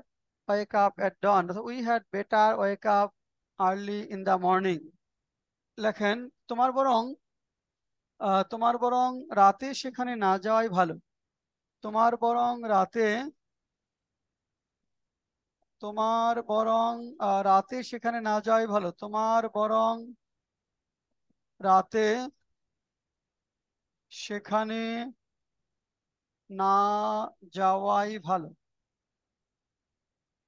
wake up at dawn. We had better wake up early in the morning. লেখেন, তোমার বরং রাতে সেখানে না যাওয়াই ভালো। তোমার বরং রাতে রাতে সেখানে না যাওয়াই ভালো। তোমার বরং রাতে সেখানে না যাওয়াই ভালো।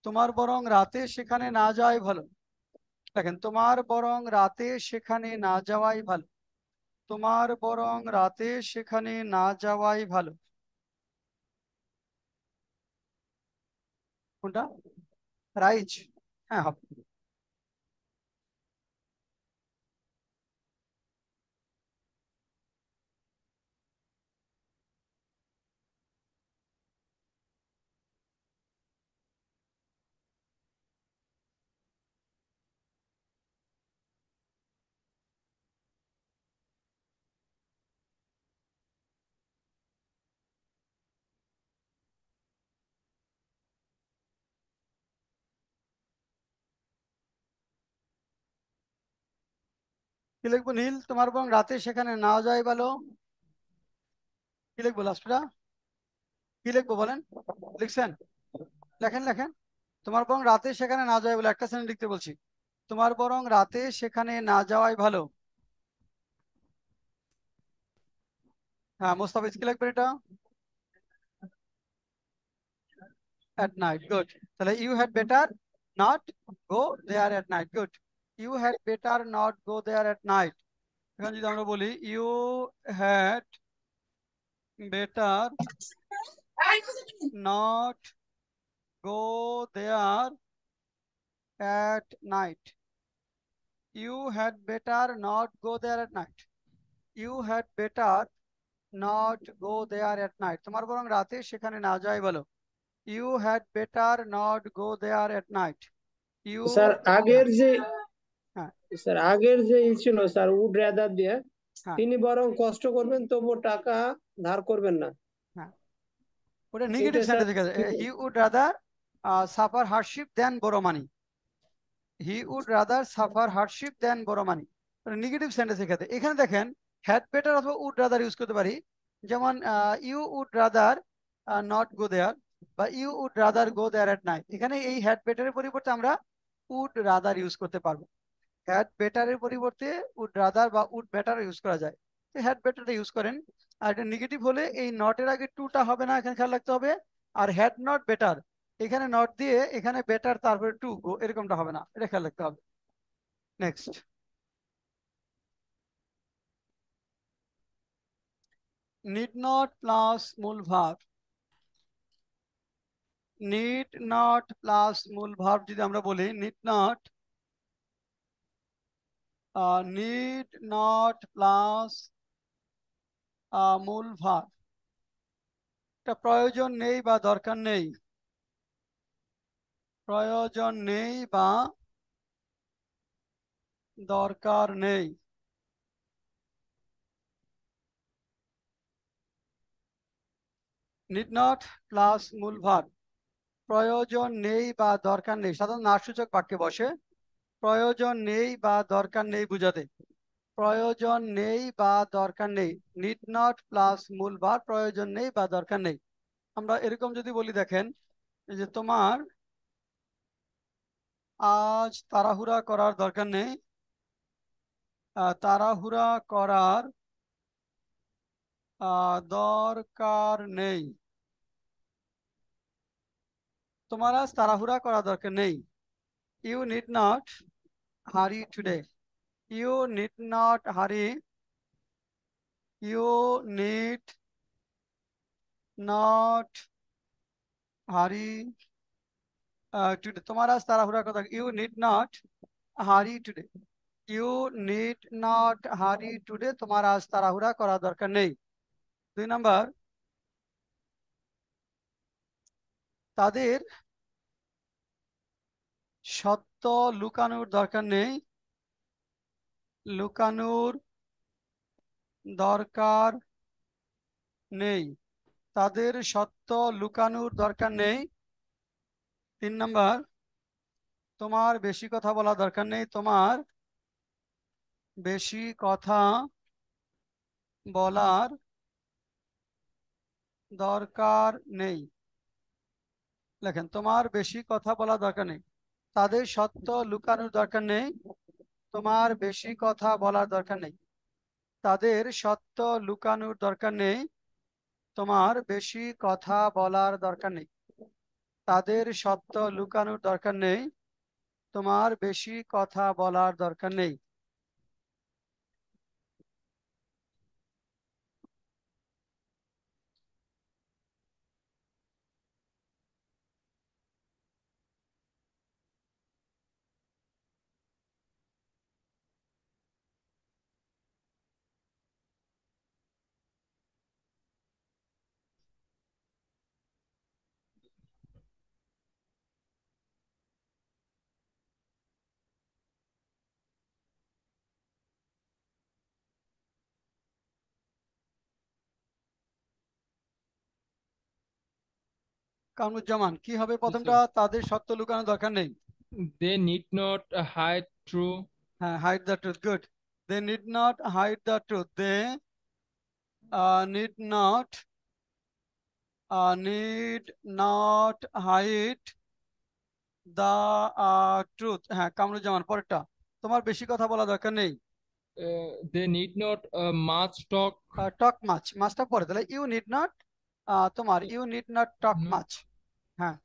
তোমার বরং রাতে সেখানে না যাওয়াই ভালো। দেখেন, তোমার বরং রাতে সেখানে না যাওয়াই ভালো। তোমার বরং রাতে সেখানে না যাওয়াই ভালো। কোনটা? রাইজ? হ্যাঁ, হবে। কি লিখবো নীল? তোমার বরং রাতে সেখানে না যাই ভালো। কি লিখবো লাস্টটা? কি লিখবো বলেন? লিখছেন? লেখেন লেখেন। তোমার বরং রাতে সেখানে না যাওয়াই ভালো, একটা সেন্টেন্স লিখতে বলছি। তোমার বরং রাতে সেখানে না যাওয়াই ভালো। হ্যাঁ মোস্তাফিজ, কি লিখবেন এটা? at night, good. তাহলে you had better not go there at night, good. You had better not go there at night. এখন যদি আমরা বলি you had better not go there at night. You had better not go there at night. You had better not go there at night. তোমার বরং রাতে সেখানে না যাই বলো। You had better not go there at night. You sir হ্যাঁ আগের যে হ্যাঁ স্যার আগের যে ছিল স্যার উড রেদার দিয়ে হ্যাঁ তিনি বরং কষ্ট করবেন তবু টাকা ধার করবেন না, হ্যাঁ ওটা এটা নেগেটিভ স্যার সেন্টেন্স ঠিক আছে। ঠিক? He would rather suffer hardship than borrow money. He would rather suffer hardship than borrow money. Negative sentence এখানে এখানে দেখেন হ্যাড বেটার অথবা উড রাদার ইউজ করতে পারি। যেমন you would rather not go there বা you would rather go there at night. এখানে এই হ্যাড বেটারের পরিবর্তে আমরা উড রাদার ইউজ করতে পারবো। হ্যাড বেটারের পরিবর্তে উড রাদার বা উড বেটার ইউজ করা যায়। হ্যাড বেটারটা ইউজ করেন। আর এটা নেগেটিভ হলে এই নটের আগে টুটা হবে না, এখানে খেয়াল রাখতে হবে। আর হ্যাড নট বেটার, এখানে নট দিয়ে এখানে বেটার তারপরে টু গো, এরকমটা হবে না, এটা খেয়াল রাখতে হবে। নেক্সট, নিড নট প্লাস মূল ভার্ব। নিড নট প্লাস মূল ভার্ব যদি আমরা বলি নিড নট প্লাস মূল ভার্ব, এটা প্রয়োজন নেই বা দরকার নেই। প্রয়োজন নেই বা দরকার নেই। নিড নট প্লাস মূল ভার্ব, প্রয়োজন নেই বা দরকার নেই, সাধারণত নাসূচক বাক্যে বসে। প্রয়োজন নেই বা দরকার নেই বুঝাতে। প্রয়োজন নেই বা দরকার নেই, নিড নট প্লাস মূল ভার্ব, প্রয়োজন নেই বা দরকার নেই। আমরা এরকম যদি বলি দেখেন, এই যে তোমার আজ তাড়াহুড়া করার দরকার নেই। তাড়াহুড়া করার দরকার নেই। তোমার আজ তাড়াহুড়া করা দরকার নেই। ইউ নিড নট হারি টুডে। ইউ নিড নট হারি। ইউ নিড নট হারি টুডে। তোমার আজ তাড়াহুড়া করা, ইউ নিড নট হারি টুডে। ইউ নিড নট হারি টুডে, তোমার আজ তাড়াহুড়া করা দরকার নেই। 2 নাম্বার, তাদের সত্য লুকানোর দরকার নেই। লুকানোর দরকার নেই। তাদের সত্য লুকানোর দরকার নেই। 3 নাম্বার, তোমার বেশি কথা বলা দরকার নেই। তোমার বেশি কথা বলার দরকার নেই। লেখেন, তোমার বেশি কথা বলা দরকার নেই। তাদের সত্য লুকানোর দরকার নেই। তোমার বেশি কথা বলার দরকার নেই। তাদের সত্য লুকানোর দরকার নেই। তোমার বেশি কথা বলার দরকার নেই। তাদের সত্য লুকানোর দরকার নেই। তোমার বেশি কথা বলার দরকার নেই। কামরুজ্জামান, কি হবে জি প্রথমটা? স্যার। তাদের সত্য লুকানোর দরকার নেই। They need not hide true. হ্যাঁ, hide the truth, good. they need not hide the truth. They need not hide the truth. হ্যাঁ, কামরুজ্জামান পরেরটা। তোমার বেশি কথা বলা দরকার নেই। they need not much talk. টক মাছ, মাছটা পরে, তাহলে ইউ নিড নট, তোমার you need not talk No, much. হ্যাঁ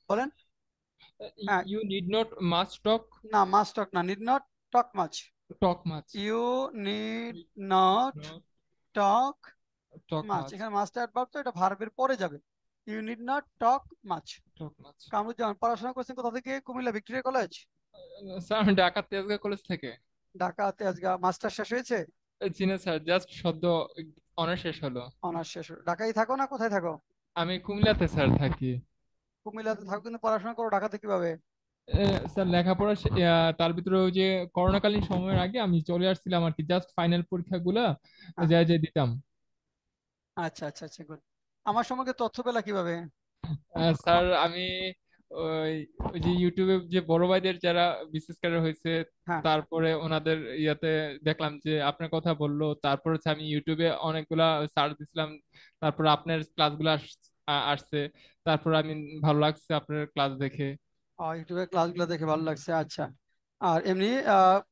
বলেন। হ্যাঁ, you need not much talk. না মাছ টক না, need not talk much. Talk much. You need not Not talk talk much, much. এখানে মাছটা অ্যাডভার্ব, তো এটা ভার্বের পরে যাবে। You need not talk much. Talk much. Kamruzzaman পড়াশোনা করছেন কোথা থেকে? কুমিল্লা ভিক্টোরিয়া কলেজ, স্যার আমি ঢাকা তেজগাঁও কলেজ থেকে। ঢাকা তেজগাঁও। মাস্টার শেষ হয়েছে? জি না স্যার, জাস্ট সদ্য অনার্স শেষ হলো। অনার্স শেষ হলো। ঢাকায় থাকো না কোথায় থাকো? আমি কুমিল্লাতে স্যার থাকি। কুমিল্লাতে থাকো, কিন্তু পড়াশোনা করো ঢাকাতে কিভাবে? স্যার লেখাপড়া তার ভিতরে ওই যে করোনাকালীন সময়ের আগে আমি চলে আসছিলাম আর কি, জাস্ট ফাইনাল পরীক্ষাগুলা হ্যাঁ, যাই যাই দিতাম। আচ্ছা আচ্ছা আচ্ছা, গুড। আমার সম্পর্কে তথ্য পেলা কিভাবে? স্যার আমি ওই ওই যে ইউটিউবে যে বড় ভাইদের যারা বিশেষ করে হয়েছে, হ্যাঁ, তারপরে ওনাদের ইয়াতে দেখলাম যে আপনার কথা বললো, তারপর হচ্ছে আমি ইউটিউবে অনেকগুলা সার্চ দিছিলাম, তারপর আপনার ক্লাসগুলো আসছে, তারপর আমি ভালো লাগছে আপনার ক্লাস দেখে। ইউটিউবে ক্লাসগুলো দেখে ভালো লাগছে, আচ্ছা। আর এমনি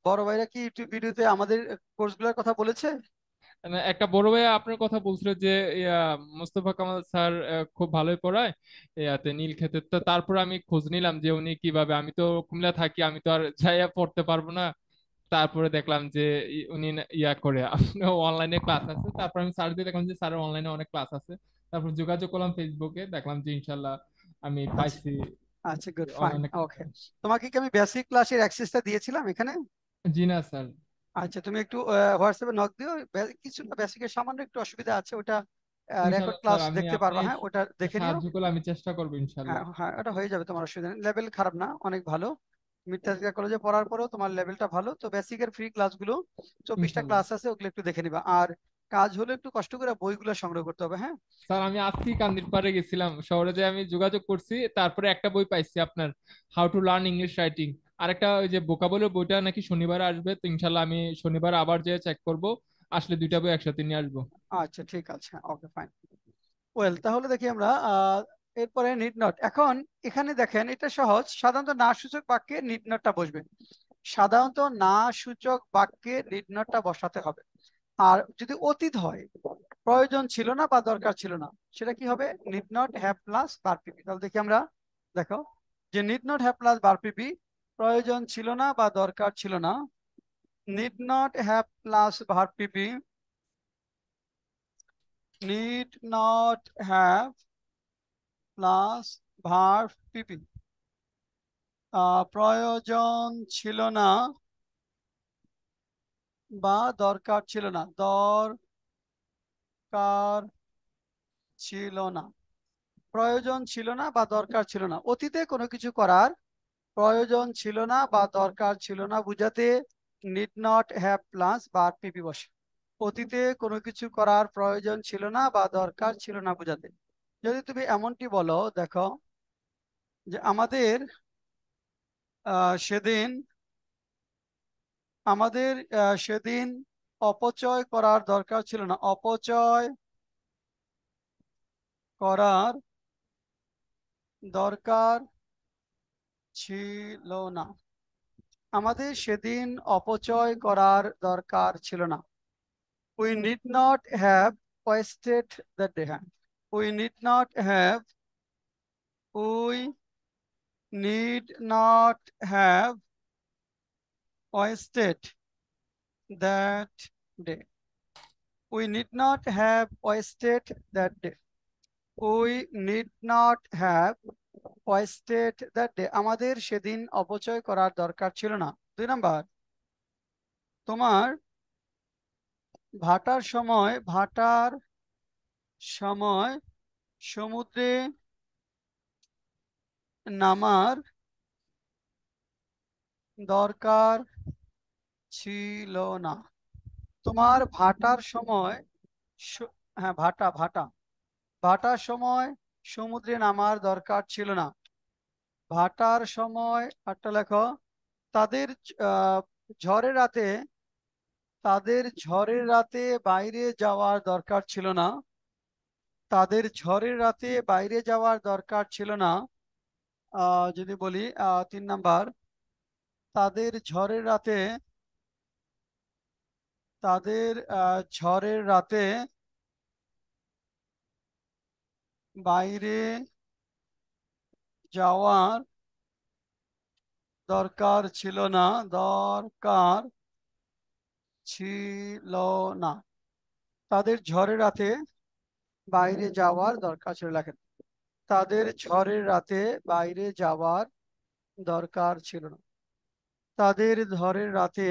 বড় ভাইরা কি ইউটিউব ভিডিওতে আমাদের কোর্সগুলোর কথা বলেছে? মানে একটা বড় ভাই আপনার কথা বলছিল যে ইয়া, মোস্তফা কামাল স্যার খুব ভালোই পড়ায় ইয়াতে নীলক্ষেতে। তো তারপর আমি খোঁজ নিলাম যে উনি কিভাবে, আমি তো কুমিল্লা থাকি, আমি তো আর যাইয়া পড়তে পারবো না। তারপরে দেখলাম যে উনি ইয়া করে অনলাইনে ক্লাস আছে, তারপর আমি সার্চ দিয়ে দেখলাম যে স্যারের অনলাইনে অনেক ক্লাস আছে। তারপর যোগাযোগ করলাম ফেসবুকে, দেখলাম যে ইনশাল্লাহ আমি আচ্ছা পাইছি আচ্ছা, গুড, ফাইন, অনলাইনে ক্লাস। ওকে। তোমাকে কি আমি বেসিক ক্লাসের অ্যাক্সেসটা দিয়েছিলাম এখানে? জি না স্যার। আচ্ছা, তুমি একটু হোয়াটসঅ্যাপে নক দিও। কিছুটা বেসিকের সামান্য একটু অসুবিধা আছে, ওটা রেকর্ড ইনশাল্লাহ ক্লাস স্যার, আমি দেখতে আপনি পারবা, হ্যাঁ ওটা দেখে নিও। সাহায্য করলে আমি চেষ্টা করবো হ্যাঁ ইনশাল্লাহ। হ্যাঁ, ওটা হয়ে যাবে, তোমার অসুবিধা নেই, লেভেল খারাপ না, অনেক ভালো। মির্জা কলেজে পড়ার পরেও তোমার লেভেলটা ভালো, তো বেসিকের ফ্রি ক্লাসগুলো 24টা ইনশাল্লাহ ক্লাস আছে, ওগুলো একটু দেখে নিবা। আর কাজ হলে একটু কষ্ট করে বইগুলো সংগ্রহ করতে হবে, হ্যাঁ। স্যার, আমি আজকেই কান্দির পাড়ে গেছিলাম শহরে, যে আমি যোগাযোগ করছি, তারপরে একটা বই পাইছি আপনার, how to learn English writing. আর একটা ওই যে ভোকাবুলারি বইটা নাকি শনিবারে আসবে, তো ইনশাল্লাহ আমি শনিবার আবার যেয়ে চেক করব, আসলে দুইটা বই একসাথে নিয়ে আসবো। আচ্ছা ঠিক আছে, ওকে ফাইন। ওয়েল, তাহলে দেখি আমরা এরপরে নিড নট। এখন এখানে দেখেন, এটা সহজ। সাধারণত না সূচক বাক্যে নিড নটটা বসবে। সাধারণত না সূচক বাক্যে নিড নটটা বসাতে হবে। আর যদি অতীত হয়, প্রয়োজন ছিল না বা দরকার ছিল না, সেটা কি হবে? Need not have plus verb PP. তাহলে দেখি আমরা, দেখো, যে need not have plus verb PP, প্রয়োজন ছিল না বা দরকার ছিল না। Need not have plus verb PP, need not have plus verb PP, প্রয়োজন ছিল না বা দরকার ছিল না, দরকার ছিল না। প্রয়োজন ছিল না বা দরকার ছিল না, অতীতে কোনো কিছু করার প্রয়োজন ছিল না বা দরকার ছিল না বুঝাতে need not have plus verb PP বসে। অতীতে কোনো কিছু করার প্রয়োজন ছিল না বা দরকার ছিল না বুঝাতে। যদি তুমি এমনটি বলো, দেখো, যে সেদিন আমাদের সেদিন অপচয় করার দরকার ছিল না, অপচয় করার দরকার ছিল না। আমাদের সেদিন অপচয় করার দরকার ছিল না। We need not have wasted the day. হ্যাঁ, we need not have, we need not have wasted that day. We need not have wasted that day. We need not have wasted that day. আমাদের সেদিন অপচয় করার দরকার ছিল না। 2 number, তোমার ভাটার সময় সমুদ্রে নামার দরকার ছিল না। তোমার ভাটার সময় হ্যাঁ, ভাটা ভাটা, ভাটার সময় সমুদ্রে নামার দরকার ছিল না। ভাটার সময়, একটা লেখো, তাদের ঝড়ের রাতে তাদের ঝড়ের রাতে বাইরে যাওয়ার দরকার ছিল না। তাদের ঝড়ের রাতে বাইরে যাওয়ার দরকার ছিল না। যদি বলি 3 নাম্বার, তাদের ঝড়ের রাতে তাদের ঝড়ের রাতে বাইরে যাওয়ার দরকার ছিল না। দরকার ছিল না। তাদের ঝড়ের রাতে বাইরে যাওয়ার দরকার ছিল। লেখেন, তাদের ঝড়ের রাতে বাইরে যাওয়ার দরকার ছিল না। তাদের ঝড়ের রাতে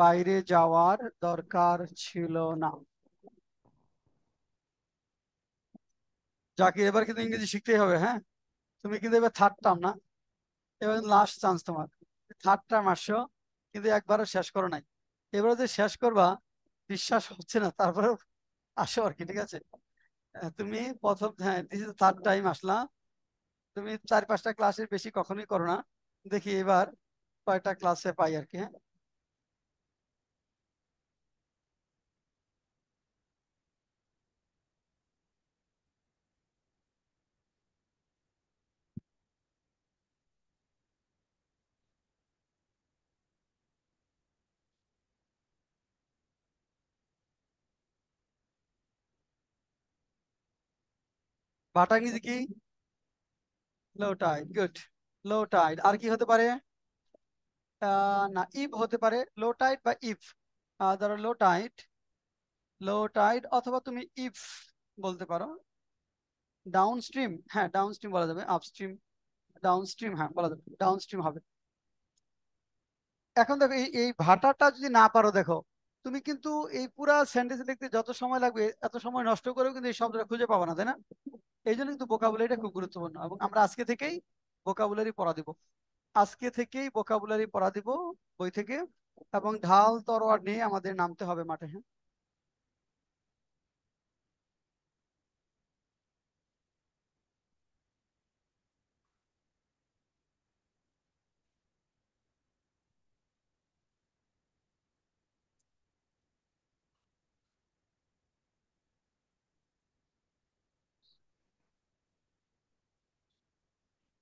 বাইরে যাওয়ার দরকার ছিল না। যাকে এবার কিন্তু ইংরেজি শিখতেই হবে, হ্যাঁ। তুমি কিন্তু এবার থার্ড টার্ম না, এবার লাস্ট চান্স তোমার। থার্ড টার্ম আসছো কিন্তু একবারও শেষ করো নাই। এবারে যে শেষ করবা বিশ্বাস হচ্ছে না, তারপরেও আসো আর কি, ঠিক আছে। তুমি প্রথম, হ্যাঁ, দিস ইজ থার্ড টাইম আসলা। তুমি 4-5টা ক্লাসের বেশি কখনোই করো না। দেখি এবার কয়টা ক্লাসে পাই আর কি, হ্যাঁ। ভাটা ইংরেজি কি? Low tide, good. Low tide আর কি হতে পারে? না, ইভ হতে পারে। লো টাইড বা ইফ। ধরো লো টাইড, লো টাইড, অথবা তুমি ইফ বলতে পারো। ডাউন স্ট্রিম, হ্যাঁ ডাউন স্ট্রিম বলা যাবে। আপস্ট্রিম, ডাউন স্ট্রিম, হ্যাঁ বলা যাবে, ডাউন স্ট্রিম হবে। এখন দেখো, এই এই ভাটাটা যদি না পারো, দেখো তুমি কিন্তু এই পুরা সেন্টেন্স লিখতে যত সময় লাগবে এত সময় নষ্ট করেও কিন্তু এই শব্দটা খুঁজে পাবো না, তাই না? এই জন্য কিন্তু ভোকাবুলারিটা খুব গুরুত্বপূর্ণ, এবং আমরা আজকে থেকেই ভোকাবুলারি পড়া দিব। আজকে থেকেই ভোকাবুলারি পড়া দিব বই থেকে। এবং ঢাল তরোয়ার নিয়ে আমাদের নামতে হবে মাঠে, হ্যাঁ।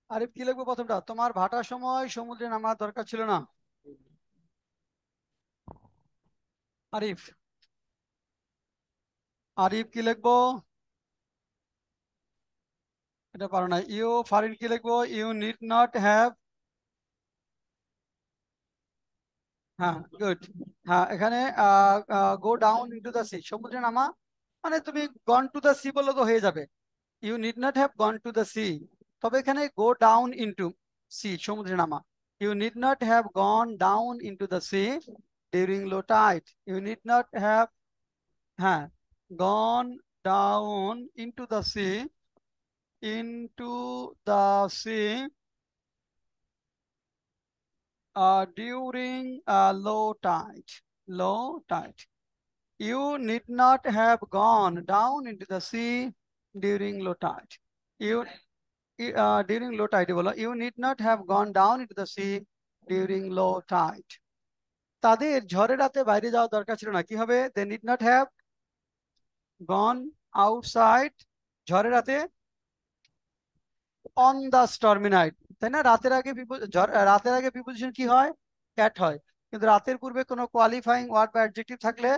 আরিফ কি লিখবো প্রথমটা? তোমার ভাটার সময় সমুদ্রে নামার দরকার ছিল না। আরিফ, আরিফ কি লিখবো? এটা পারো না। ইউ ফারিন কি লিখবো? You need not have. হ্যাঁ, গুড। হ্যাঁ, এখানে go down into the sea, সমুদ্রে নামা মানে তুমি গন টু দ্য সি বললে তো হয়ে যাবে। You need not have gone to the sea. তবে এখানে গো ডাউন ইনটু সি, সমুদ্রে নামা। You need not have gone down into the sea during low tide. You need not have, হ্যাঁ, gone down into the sea, into the sea during low tide. Low tide. You need not have gone down into the sea during low tide. You during low tide বলো, you need not have gone down into the sea during low tide. তাদের ঝড়ের রাতে বাইরে যাওয়া দরকার ছিল না। কি হবে? they need not have gone outside ঝড়ের রাতে অন দা স্টর্মি নাইট, তাই না? রাতের আগে প্রিপোজিশন কি হয়? ক্যাট হয়। কিন্তু রাতের পূর্বে কোনো কোয়ালিফাইং ওয়ার্ড বা অ্যাডজেক্টিভ থাকলে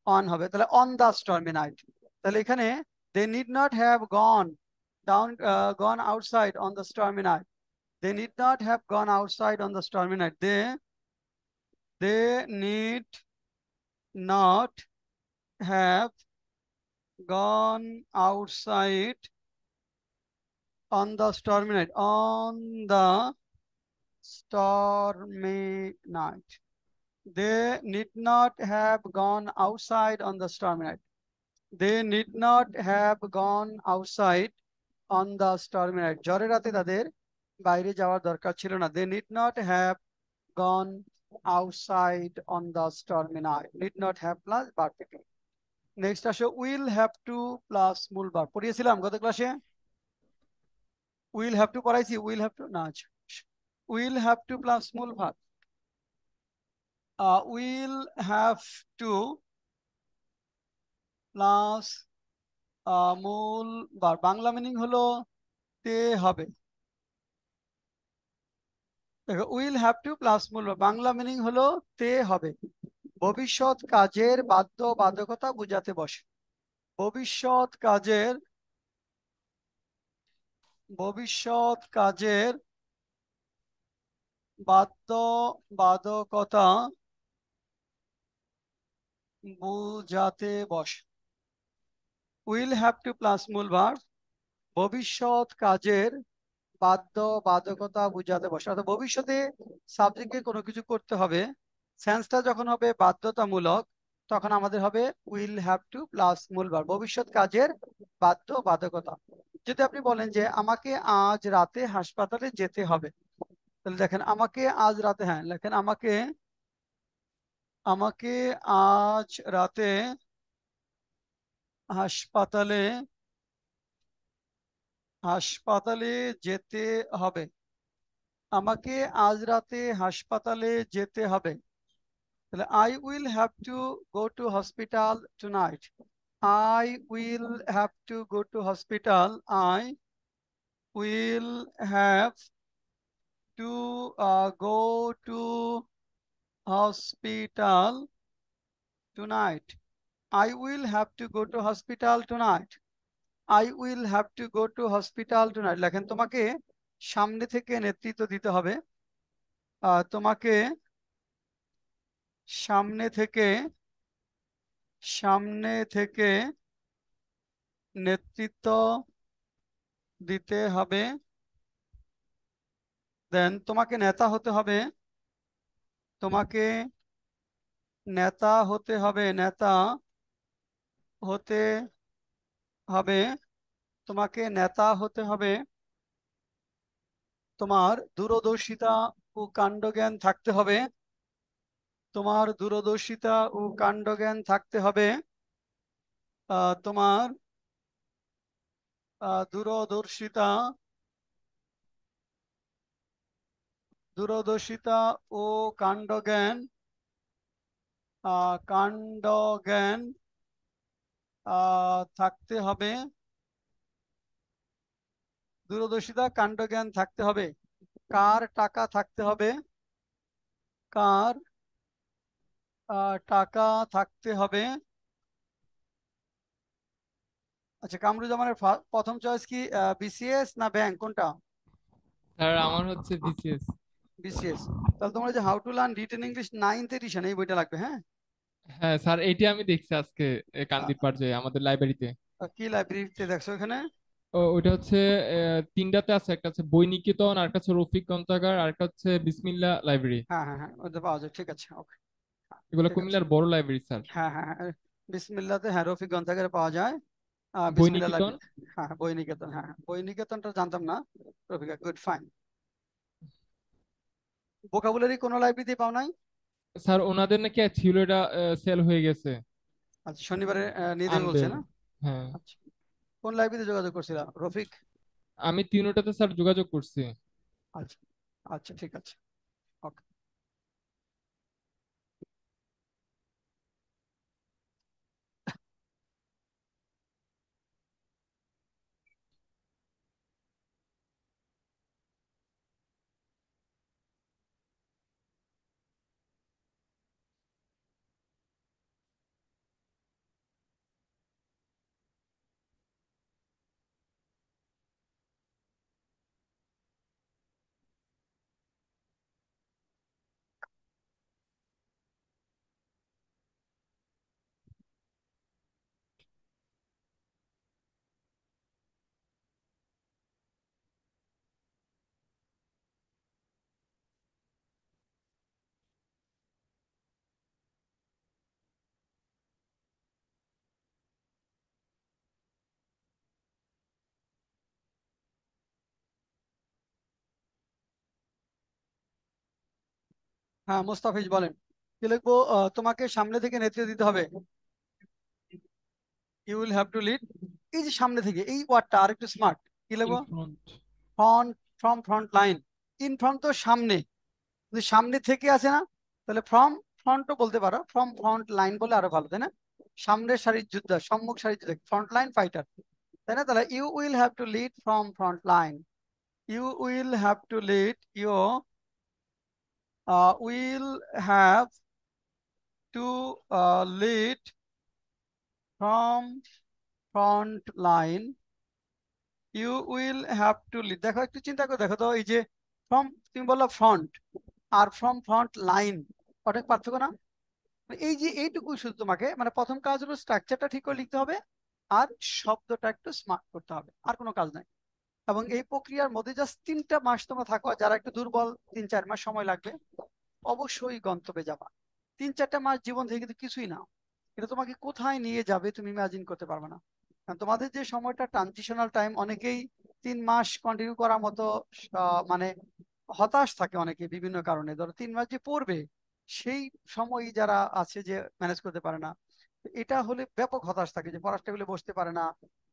অন হবে, তাহলে অন দা স্টর্মি নাইট। তাহলে এখানে they need not have gone down, gone outside on the stormy night. They need not have gone outside on the stormy night. They need not have gone outside on the stormy night, on the stormy night. They need not have gone outside on the stormy night. They need not have gone outside on the stormy night. ঝড়ের রাতে তাদের বাইরে যাওয়ার দরকার ছিল না। They need not have gone outside on the stormy night. Need not have plus verb. Next আসো will have to plus মূল verb। পড়িয়েছিলাম গত ক্লাসে। will have to পড়াইছি, will have to না, will have to plus মূল verb। Will have two plus মূল বার, Bangla meaning হলো তে হবে। দেখো উইল হ্যাভ টু প্লাস মূল বার, বাংলা মিনিং হলো তে হবে। ভবিষ্যৎ কাজের বাধ্য বাধকতা বোঝাতে বসে। ভবিষ্যৎ কাজের বাধ্য বাধকতা বোঝাতে বসে। উইল হ্যাভ টু প্লাস মূল ভার্ব ভবিষ্যৎ কাজের বাধ্য বাধকতা বোঝাতে বসে। অর্থাৎ ভবিষ্যতে সাবজেক্টকে কোনো কিছু করতে হবে, সেন্সটা যখন হবে বাধ্যতামূলক তখন আমাদের হবে উইল হ্যাভ টু প্লাস মূল ভার্ব ভবিষ্যৎ কাজের বাধ্য বাধকতা। যদি আপনি বলেন যে আমাকে আজ রাতে হাসপাতালে যেতে হবে, তাহলে দেখেন আমাকে আজ রাতে, হ্যাঁ লেখেন আমাকে আমাকে আজ রাতে হাসপাতালে হাসপাতালে যেতে হবে। আমাকে আজ রাতে হাসপাতালে যেতে হবে, তাহলে I will have to go to hospital tonight. I will have to go to hospital. I will have to go to hospital tonight. I will have to go to hospital tonight. I will have to go to hospital tonight. লেখেন তোমাকে সামনে থেকে নেতৃত্ব দিতে হবে। তোমাকে সামনে থেকে নেতৃত্ব দিতে হবে। দেন তোমাকে নেতা হতে হবে। তোমাকে নেতা হতে হবে। নেতা হতে হবে। তোমাকে নেতা হতে হবে। তোমার দূরদর্শিতা ও কাণ্ডজ্ঞান থাকতে হবে। তোমার দূরদর্শিতা ও কাণ্ডজ্ঞান থাকতে হবে। তোমার দূরদর্শিতা ও কাণ্ডজ্ঞান কাণ্ডজ্ঞান থাকতে হবে। দূরদর্শিতা কাণ্ডজ্ঞান থাকতে হবে। কার টাকা থাকতে হবে। কার টাকা থাকতে হবে। আচ্ছা, কামরুজ্জামানের প্রথম চয়েস কি বিসিএস না ব্যাংক, কোনটা? স্যার আমার হচ্ছে বিসিএস। বিসিএস। তাহলে তোমরা যে how to learn written English 9th edition এই বইটা লাগবে। হ্যাঁ, হ্যাঁ স্যার, এইটি আমি দেখছি আজকে কান্দির পাড়ে আমাদের লাইব্রেরিতে। কি লাইব্রেরিতে দেখছো এখানে? ওইটা হচ্ছে তিনটাতে আছে, একটা হচ্ছে বই নিকেতন, আর একটা হচ্ছে রফিক গ্রন্থাগার, আর একটা হচ্ছে বিসমিল্লাহ লাইব্রেরি। হ্যাঁ হ্যাঁ হ্যাঁ, ওটা পাওয়া যায়। ঠিক আছে, ওকে। এগুলো ঠিক আছে। কুমিল্লার বড় লাইব্রেরি স্যার। হ্যাঁ হ্যাঁ হ্যাঁ, বিসমিল্লাতে হ্যাঁ রফিক গ্রন্থাগারে পাওয়া যায়। বই বিসমিল্লাহ নিকেতন। লাইব্রেরি। হ্যাঁ হ্যাঁ, বই নিকেতন। হ্যাঁ হ্যাঁ, বই নিকেতনটা জানতাম না। Rafika, good, fine. ভোকাবুলারি কোনো লাইব্রেরিতে পাও নাই? স্যার ওনাদের নাকি ছিল, এটা সেল হয়ে গেছে। আচ্ছা, শনিবারে নিয়ে দেবে বলছে আনবেন। না? হ্যাঁ। আচ্ছা, কোন লাইব্রেরিতে যোগাযোগ করছিলাম রফিক? আমি তিনটাতে স্যার যোগাযোগ করছি। আচ্ছা আচ্ছা, ঠিক আছে, ওকে। হ্যাঁ, মোস্তাফিজ বলেন। কি লিখবো? তোমাকে সামনে থেকে নেতৃত্ব দিতে হবে। You will have to lead. এই যে সামনে থেকে, এই ওয়ার্ডটা আর একটু স্মার্ট। কি ইন লিখবো? Front. Front, from front line. In front তো সামনে, যদি সামনে থেকে আছে না, তাহলে ফ্রম ফ্রন্টও বলতে পারো, ফ্রম ফ্রন্ট লাইন বলে আরো ভালো, তাই না? সামনের সারির যোদ্ধা, সম্মুখ সারির যোদ্ধা, ফ্রন্ট লাইন ফাইটার, তাই না? তাহলে you will have to lead from front line, you will have to lead, you will have to lead from front line, you will have to lead. দেখো একটু চিন্তা করে দেখো তো, এই যে ফ্রম, তুমি বললো front, are from front line, অনেক পার্থক্য না? এই যে এইটুকু শুধু তোমাকে, মানে প্রথম কাজ হলো স্ট্রাকচারটা ঠিক করে লিখতে হবে, আর শব্দটা একটু স্মার্ট করতে হবে, আর কোনো কাজ নাই। এবং এই প্রক্রিয়ার মধ্যে জাস্ট 3টা মাস তোমরা থাকো, আর যারা একটু দুর্বল 3-4 মাস সময় লাগবে, অবশ্যই গন্তব্যে যাবা। 3-4টা মাস জীবন থেকে কিন্তু কিছুই না, এটা তোমাকে কোথায় নিয়ে যাবে তুমি ইমাজিন করতে পারবে না। কারণ তোমাদের যে সময়টা ট্রানজিশনাল টাইম, অনেকেই 3 মাস কন্টিনিউ করার মতো মানে হতাশ থাকে অনেকে বিভিন্ন কারণে। ধরো 3 মাস যে পড়বে, সেই সময় যারা আছে যে ম্যানেজ করতে পারে না, এটা হলে ব্যাপক হতাশ থাকে, যে পড়ার টেবিলে বসতে পারে না,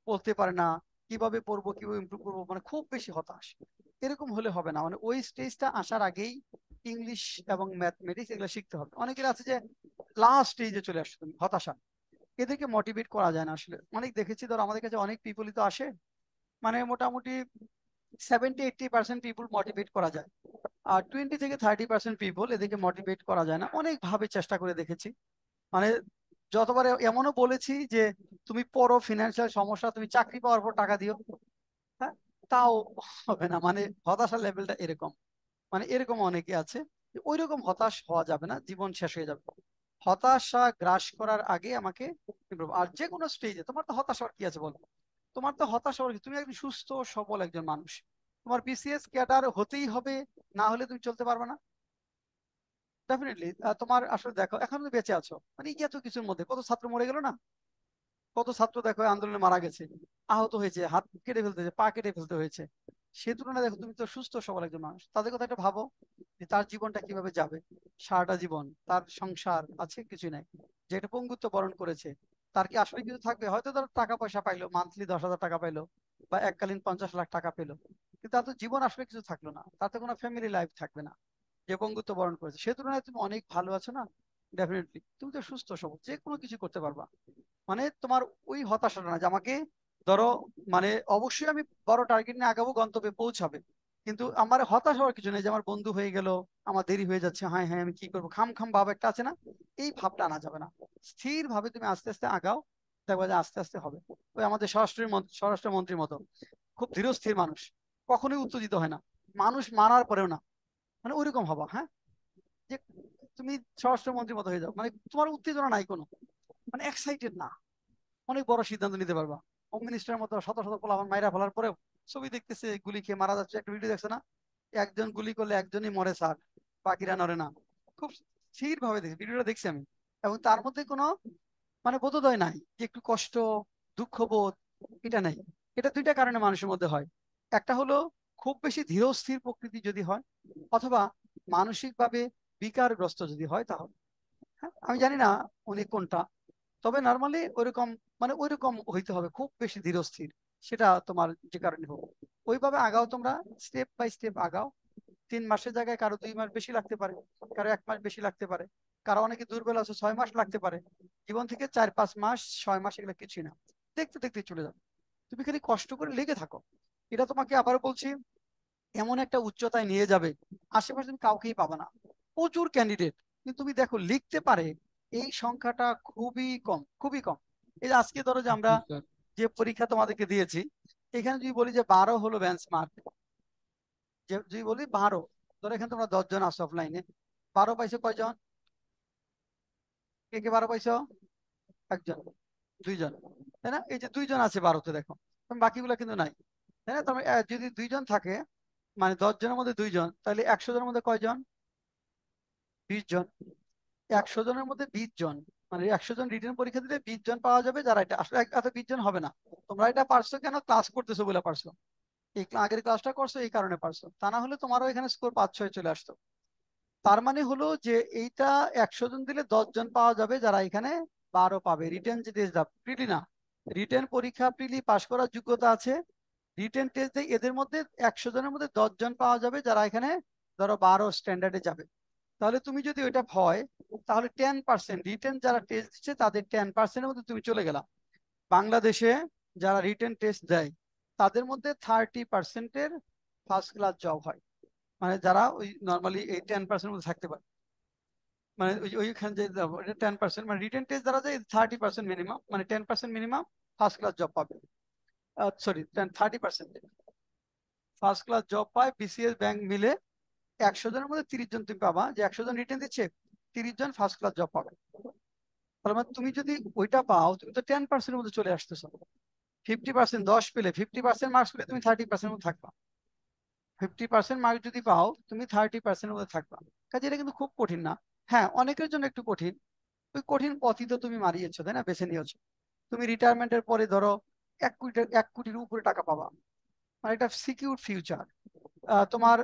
পড়তে পারে না, কিভাবে পড়বো, কিভাবে ইমপ্রুভ করবো, মানে খুব বেশি হতাশ। এরকম হলে হবে না, মানে ওই স্টেজটা আসার আগেই ইংলিশ এবং ম্যাথমেটিক্স এগুলো শিখতে হবে। অনেকের আছে যে লাস্ট স্টেজে চলে আসছে তুমি, হতাশা। এদেরকে মোটিভেট করা যায় না আসলে। অনেক দেখেছি, ধরো আমাদের কাছে অনেক পিপলই তো আসে, মানে মোটামুটি 70-80% পিপুল মোটিভেট করা যায়, আর 20-30% পিপল এদেরকে মোটিভেট করা যায় না। অনেক ভাবে চেষ্টা করে দেখেছি, মানে যতবার এমনও বলেছি যে তুমি পড়ো, ফিনান্সিয়াল সমস্যা, তুমি চাকরি পাওয়ার পর টাকা দিও, হ্যাঁ, তাও হবে না। মানে হতাশার লেভেলটা এরকম, মানে এরকম অনেকে আছে। ওই রকম হতাশ হওয়া যাবে না, জীবন শেষ হয়ে যাবে। হতাশা গ্রাস করার আগে আমাকে improve। আর যে কোনো স্টেজে তোমার তো হতাশার কি আছে বলো? তোমার তো হতাশা হওয়ার কি, তুমি একজন সুস্থ সবল একজন মানুষ, তোমার বিসিএস ক্যাডার হতেই হবে, না হলে তুমি চলতে পারবে না। ডেফিনেটলি তোমার আসলে দেখো এখন তুমি বেঁচে আছো, মানে এত কিছুর মধ্যে কত ছাত্র মরে গেল না, কত ছাত্র দেখো এই আন্দোলনে মারা গেছে, আহত হয়েছে, হাত কেটে ফেলতে হয়েছে, পা কেটে ফেলতে হয়েছে। সে তুলনায় দেখো তুমি তো সুস্থ সবল একজন মানুষ, তাদের কথা একটা ভাবো, যে তার জীবনটা কিভাবে যাবে, সারাটা জীবন তার সংসার আছে, কিছুই নাই, যে একটা পঙ্গুত্ব বরণ করেছে, তার কি আসলে কিছু থাকবে? হয়তো তার টাকা পয়সা পাইলো, মান্থলি 10,000 টাকা পাইলো, বা এককালীন 50 লাখ টাকা পেলো, কিন্তু তার তো জীবন আসলে কিছু থাকলো না, তার তো কোনো ফ্যামিলি লাইফ থাকবে না, যে পঙ্গুত্ব বরণ করেছে। সে তুলনায় তুমি অনেক ভালো আছো না, ডেফিনেটলি তুমি তো সুস্থ সবল, যে কোনো কিছু করতে পারবা। মানে তোমার ওই হতাশাটা না যে আমাকে, ধরো, মানে অবশ্যই আমি বড় টার্গেট নিয়ে আগাবো, গন্তব্যে পৌঁছাবে, কিন্তু আমার হতাশ হওয়ার কিছু নেই যে আমার বন্ধু হয়ে গেল, আমার দেরি হয়ে যাচ্ছে, হ্যাঁ হ্যাঁ আমি কি করবো, খাম খাম ভাব একটা আছে না, এই ভাবটা আনা যাবে না। স্থির ভাবে তুমি আস্তে আস্তে আগাও, দেখবা যে আস্তে আস্তে হবে। ওই আমাদের স্বরাষ্ট্রমন্ত্রীর মতো খুব ধীরস্থির মানুষ, কখনোই উত্তেজিত হয় না, মানুষ মারার পরেও না, মানে ওইরকম হবা, হ্যাঁ, যে তুমি স্বরাষ্ট্রমন্ত্রীর মতো হয়ে যাও, মানে তোমার উত্তেজনা নাই কোনো, মানে এক্সাইটেড না, অনেক বড় সিদ্ধান্ত নিতে পারবা। হোম মিনিস্টারের মতো শত শত পোলাপান মাইরা ফেলার পরেও ছবি দেখতেছে, গুলি খেয়ে মারা যাচ্ছে, একটা ভিডিও দেখছে না, একজন গুলি করলে একজনই মরে স্যার, বাকিরা নড়ে না। খুব স্থির ভাবে দেখি, ভিডিওটা দেখছি আমি, এবং তার মধ্যে কোনো মানে বোধোদয় নাই যে একটু কষ্ট, দুঃখ বোধ, এটা নেই। এটা 2টা কারণে মানুষের মধ্যে হয়। একটা হলো খুব বেশি ধীরস্থির প্রকৃতি যদি হয়, অথবা মানসিকভাবে বিকারগ্রস্ত যদি হয়, তাহলে, হ্যাঁ, আমি জানি না উনি কোনটা, তবে নর্মালি ওইরকম, মানে ওইরকম হইতে হবে, খুব বেশি ধীরস্থির, সেটা তোমার যে কারণে হোক। ওইভাবে আগাও তোমরা, স্টেপ বাই স্টেপ আগাও। 3 মাসের জায়গায় কারো 2 মাস বেশি লাগতে পারে, কারো 1 মাস বেশি লাগতে পারে, কারো অনেকে দুর্বল আছে 6 মাস লাগতে পারে। জীবন থেকে 4-5 মাস, 6 মাস এগুলো কিছুই না, দেখতে দেখতে চলে যাবে। তুমি খালি কষ্ট করে লেগে থাকো, এটা তোমাকে আবারও বলছি, এমন একটা উচ্চতায় নিয়ে যাবে, আশেপাশে তুমি কাউকেই পাবে না, প্রচুর ক্যান্ডিডেট, কিন্তু তুমি দেখো লিখতে পারে এই সংখ্যাটা খুবই কম, খুবই কম। এই যে আজকে ধরো যে আমরা জি স্যার। যে পরীক্ষা তোমাদেরকে দিয়েছি, এখানে যদি বলি যে 12 হলো বেঞ্চমার্ক, যে যদি বলি 12, ধরো এখানে তোমরা 10 জন আসো অফলাইনে, 12 পাইছো কয়জন? কে কে 12 পাইছো? একজন, দুইজন, তাই না? এই যে 2 জন আছে 12তে, দেখো তুমি বাকিগুলো কিন্তু নাই, তাই না? তোমার যদি 2 জন থাকে, মানে 10 জনের মধ্যে 2 জন, তাহলে 100 জনের মধ্যে কয়জন? 20 জন। 100 জনের মধ্যে 20 জন, মানে 100 জন রিটেন পরীক্ষা দিলে 20 জন পাওয়া যাবে, যারা এটা আসলে এত 20 জন হবে না। তোমরা এটা পারছো কেন? ক্লাস করতেছো বলে পারছো, এই আগের ক্লাসটা করছো এই কারণে পারছো, তা না হলে তোমারও এখানে স্কোর 5-6 চলে আসতো। তার মানে হলো যে এইটা 100 জন দিলে 10 জন পাওয়া যাবে, যারা এখানে 12 পাবে। রিটেন যে টেস্ট প্রিলি না, রিটেন পরীক্ষা প্রিলি পাশ করার যোগ্যতা আছে, রিটেন টেস্ট দিয়ে এদের মধ্যে 100 জনের মধ্যে 10 জন পাওয়া যাবে, যারা এখানে ধরো 12 স্ট্যান্ডার্ডে যাবে। তাহলে তুমি যদি ওইটা হয়, তাহলে 10% রিটেন যারা টেস্ট দিচ্ছে তাদের 10%-এর মধ্যে তুমি চলে গেলা। বাংলাদেশে যারা রিটেন টেস্ট দেয় তাদের মধ্যে 30%-এর ফার্স্ট ক্লাস জব হয়, মানে যারা ওই নর্মালি এই 10% মধ্যে থাকতে পারে, মানে ওইখানে যে 10%, মানে রিটেন টেস্ট যারা যায় 30% মিনিমাম, মানে 10% মিনিমাম ফার্স্ট ক্লাস জব পাবে। সরি, 30% ফার্স্ট ক্লাস জব পায় বিসিএস ব্যাংক মিলে। 100 জনের মধ্যে 30 জন তুমি পাবা, যে 100 জন রিটেন দিচ্ছে 30 জন ফার্স্ট ক্লাস জব পাবে। তার মানে তুমি যদি ওইটা পাও, তুমি তো 10%-এর মধ্যে চলে আসতেছো। 50%, 10 পেলে 50% মার্কস পেলে তুমি 30% মধ্যে থাকবা। 50% মার্ক যদি পাও তুমি 30% মধ্যে থাকবা। কাজে এটা কিন্তু খুব কঠিন না। হ্যাঁ, অনেকের জন্য একটু কঠিন। ওই কঠিন পথই তো তুমি মারিয়েছো, তাই না, বেছে নিয়েছো। তুমি রিটায়ারমেন্টের পরে ধরো 1 কোটির উপরে টাকা পাবা, মানে এটা সিকিউর ফিউচার। তোমার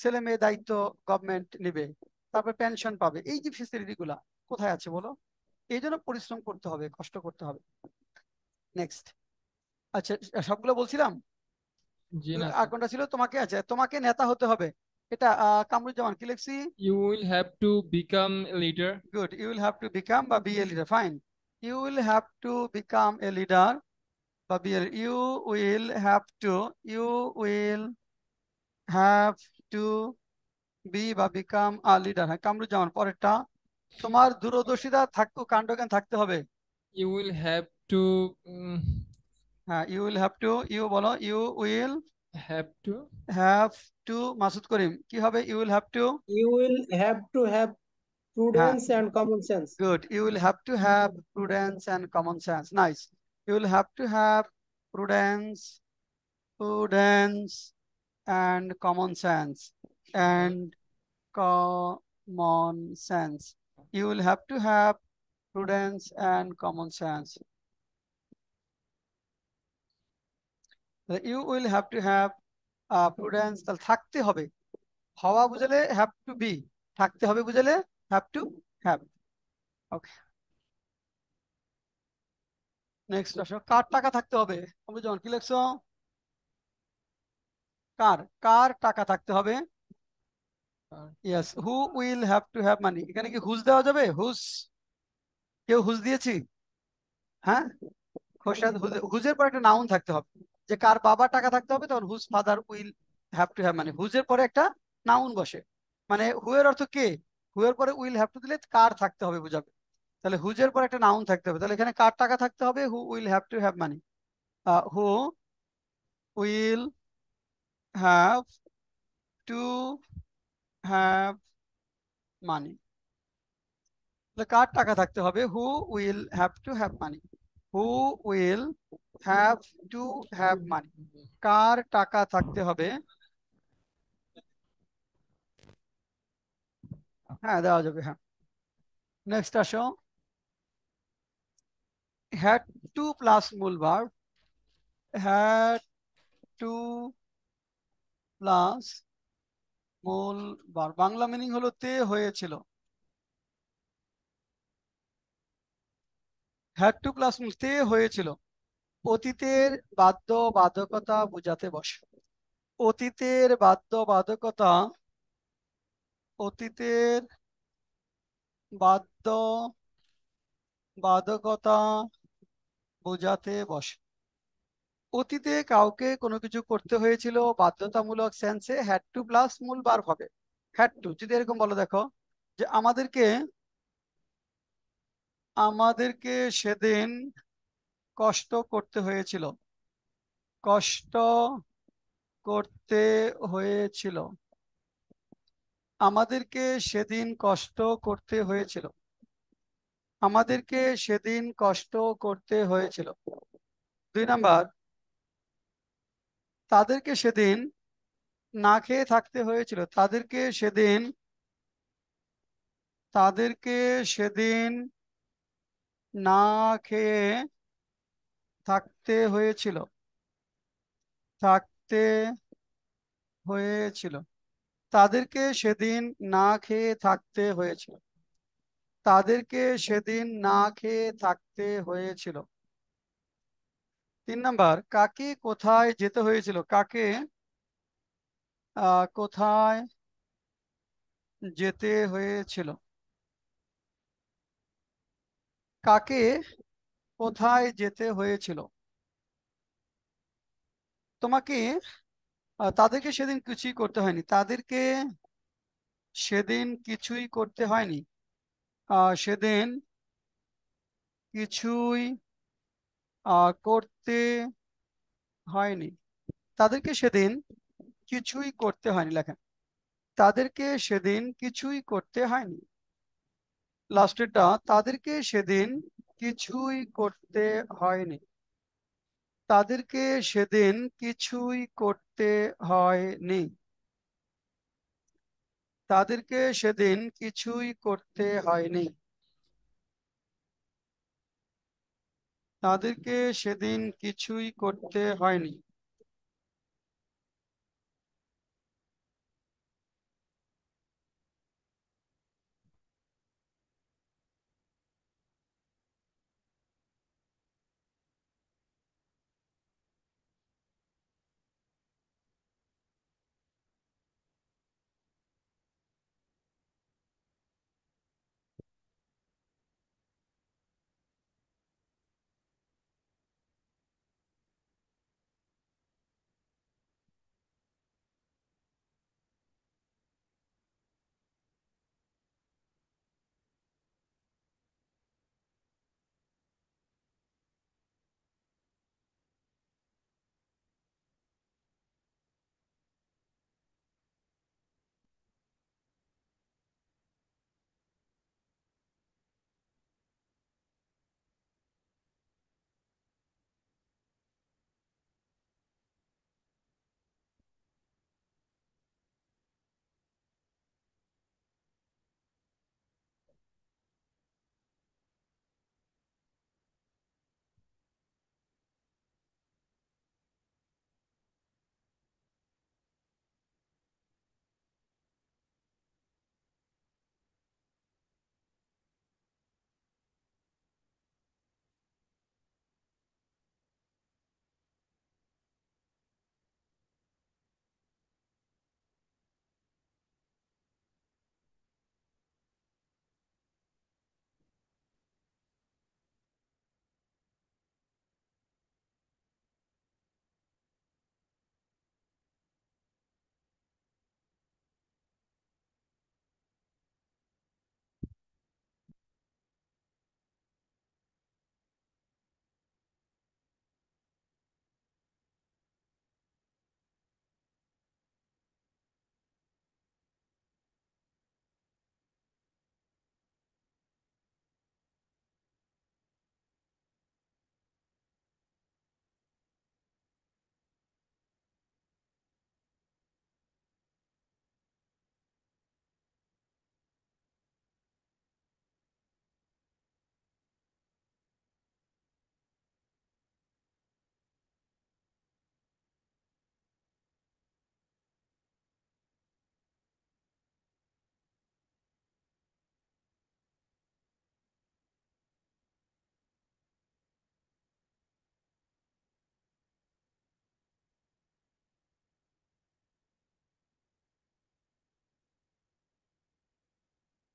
ছেলে মেয়ে দায়িত্ব গভর্নমেন্ট নেবে, তারপর পেনশন পাবে, এই যে ফেসিলিটি গুলা কোথায় আছে বলো? এই জন্য পরিশ্রম করতে হবে, কষ্ট করতে হবে। নেক্সট। আচ্ছা, সবগুলো বলছিলাম। জি না আর স্যার। কোনটা ছিল? তোমাকে, আচ্ছা, তোমাকে নেতা হতে হবে। এটা কামরুজ্জামান কি লিখছি? You will have to become leader. Good, you will have to become বা be a leader, fine. You will have to become a leader বা be a, you will have to, you will have to be বা become a leader. হ্যাঁ, কামরুজ্জামান পরেরটা। তোমার দূরদর্শিতা থাকতো, কাণ্ডজ্ঞান থাকতে হবে। ইউ উইল হ্যাভ টু হ্যাঁ, you will have to, you বলো, you will have to have two. Masud Karim কি হবে? You will have to. You will have to have হ্যাঁ, prudence and common sense. good. You will have to have prudence and common sense. Nice. You will have to have prudence, prudence and common sense. And common sense. You will have to have prudence and common sense. You will have to have prudence, তাহলে থাকতে হবে। হওয়া বুঝালে have to be, থাকতে হবে বুঝালে have to have। Okay, next আসো। কার টাকা থাকতে হবে? তুমি যখন কি লিখছো? কার কার টাকা থাকতে হবে? Yes, who will have to have মানি। এখানে কি হুজ দেওয়া যাবে? হুজ, কেউ হুজ দিয়েছি? হ্যাঁ, খোরশেদ, হুজের পর একটা নাউন থাকতে হবে। যে কার বাবা টাকা থাকতে হবে, তখন whose father will have to have money, হুজের পরে একটা নাউন বসে। মানে হু এর অর্থ কে, হু এর পরে উইল হ্যাভ টু দিলে কার থাকতে হবে বোঝাবে। তাহলে হুজের পর একটা নাউন থাকতে হবে, তাহলে এখানে কার টাকা থাকতে হবে? Who will have to have money, who will have to have money. কার টাকা থাকতে হবে? Who will have to have money, who will have to have money. কার টাকা থাকতে হবে? হ্যাঁ, দেওয়া যাবে, হ্যাঁ। নেক্সট আসো। হ্যাড টু প্লাস মূল ভার্ব, হ্যাড টু প্লাস মূল ভার্ব, বাংলা মিনিং হলো তে হয়েছিল। হ্যাড টু প্লাস মূল, তে হয়েছিল। অতীতের বাধ্য বাধকতা বোঝাতে বসে। অতীতের বাধ্য বাধকতা, অতীতের বাধ্য বাধকতা বোঝাতে বসে। অতীতে কাউকে কোনো কিছু করতে হয়েছিল বাধ্যতামূলক সেন্সে হ্যাড টু প্লাস মূল ভার্ব হবে। হ্যাড টু যদি এরকম বলো, দেখো যে আমাদেরকে আমাদেরকে সেদিন কষ্ট করতে হয়েছিল, কষ্ট করতে হয়েছিল, আমাদেরকে সেদিন কষ্ট করতে হয়েছিল, আমাদেরকে সেদিন কষ্ট করতে হয়েছিল। 2 নাম্বার, তাদেরকে সেদিন না খেয়ে থাকতে হয়েছিল, তাদেরকে সেদিন, তাদেরকে সেদিন না খেয়ে থাকতে হয়েছিল, থাকতে হয়েছিল, তাদেরকে সেদিন না খেয়ে থাকতে হয়েছিল, তাদেরকে সেদিন না খেয়ে থাকতে হয়েছিল। 3 নাম্বার, কাকে কোথায় যেতে হয়েছিল, কাকে কোথায় যেতে হয়েছিল? কাকে কোথায় যেতে হয়েছিল? তোমাকে তাদেরকে সেদিন কিছুই করতে হয়নি। তাদেরকে সেদিন কিছুই করতে হয়নি। সেদিন কিছুই করতে হয়নি। তাদেরকে সেদিন কিছুই করতে হয়নি লেখেন। তাদেরকে সেদিন কিছুই করতে হয়নি। লাস্টেরটা, তাদেরকে সেদিন কিছুই করতে হয়নি। তাদেরকে সেদিন কিছুই করতে হয়নি। তাদেরকে সেদিন কিছুই করতে হয়নি। তাদেরকে সেদিন কিছুই করতে হয়নি।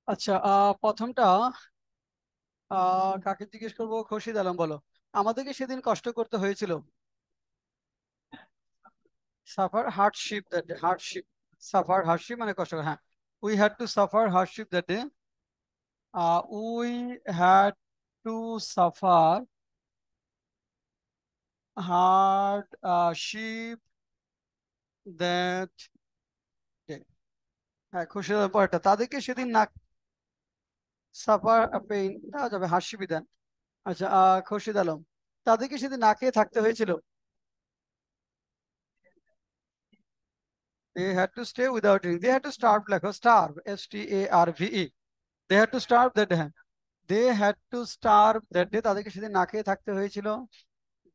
আচ্ছা, প্রথমটা কাকে জিজ্ঞেস করবো? খুরশিদ আলম, বলো। আমাদেরকে সেদিন কষ্ট করতে হয়েছিল। Suffer hardship that day. Hardship, suffer hardship মানে কষ্ট। হ্যাঁ, we had to suffer hardship that day. We had to suffer hard sheep that day. হ্যাঁ, খুরশিদ আলম পরেরটা, তাদেরকে সেদিন না সাফার পেইন দেওয়া যাবে, হার্ডশিপ দেন। আচ্ছা, খুরশিদ আলম, তাদেরকে সেদিন না খেয়ে থাকতে হয়েছিল। They had to stay without eating. They had to starve, লেখো starve, STARVE. They had to starve that day. They had to starve that day. তাদেরকে সেদিন না খেয়ে থাকতে হয়েছিল।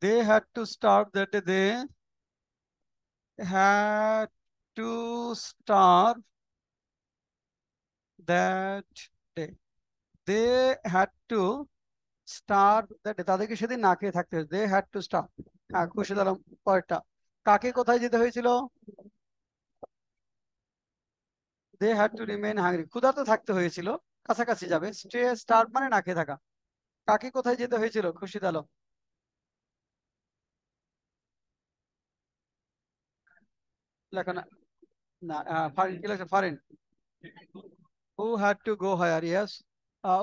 They had to starve that day. They had to starve that day. They had to starve that day. তাদেরকে সেদিন না খেয়ে থাকতে হয়েছিল। They had to starve. হ্যাঁ, খুশি দিলাম। পরেরটা, কাকে কোথায় যেতে হয়েছিল? They had to remain hungry, ক্ষুধার্ত থাকতে হয়েছিল, কাছাকাছি যাবে। স্টে স্টার্ভ মানে না খেয়ে থাকা। কাকে কোথায় যেতে হয়েছিল খুরশিদ আলম? লেখো না, না ফারিন কি লেখা? Farin, who had to go higher, yes,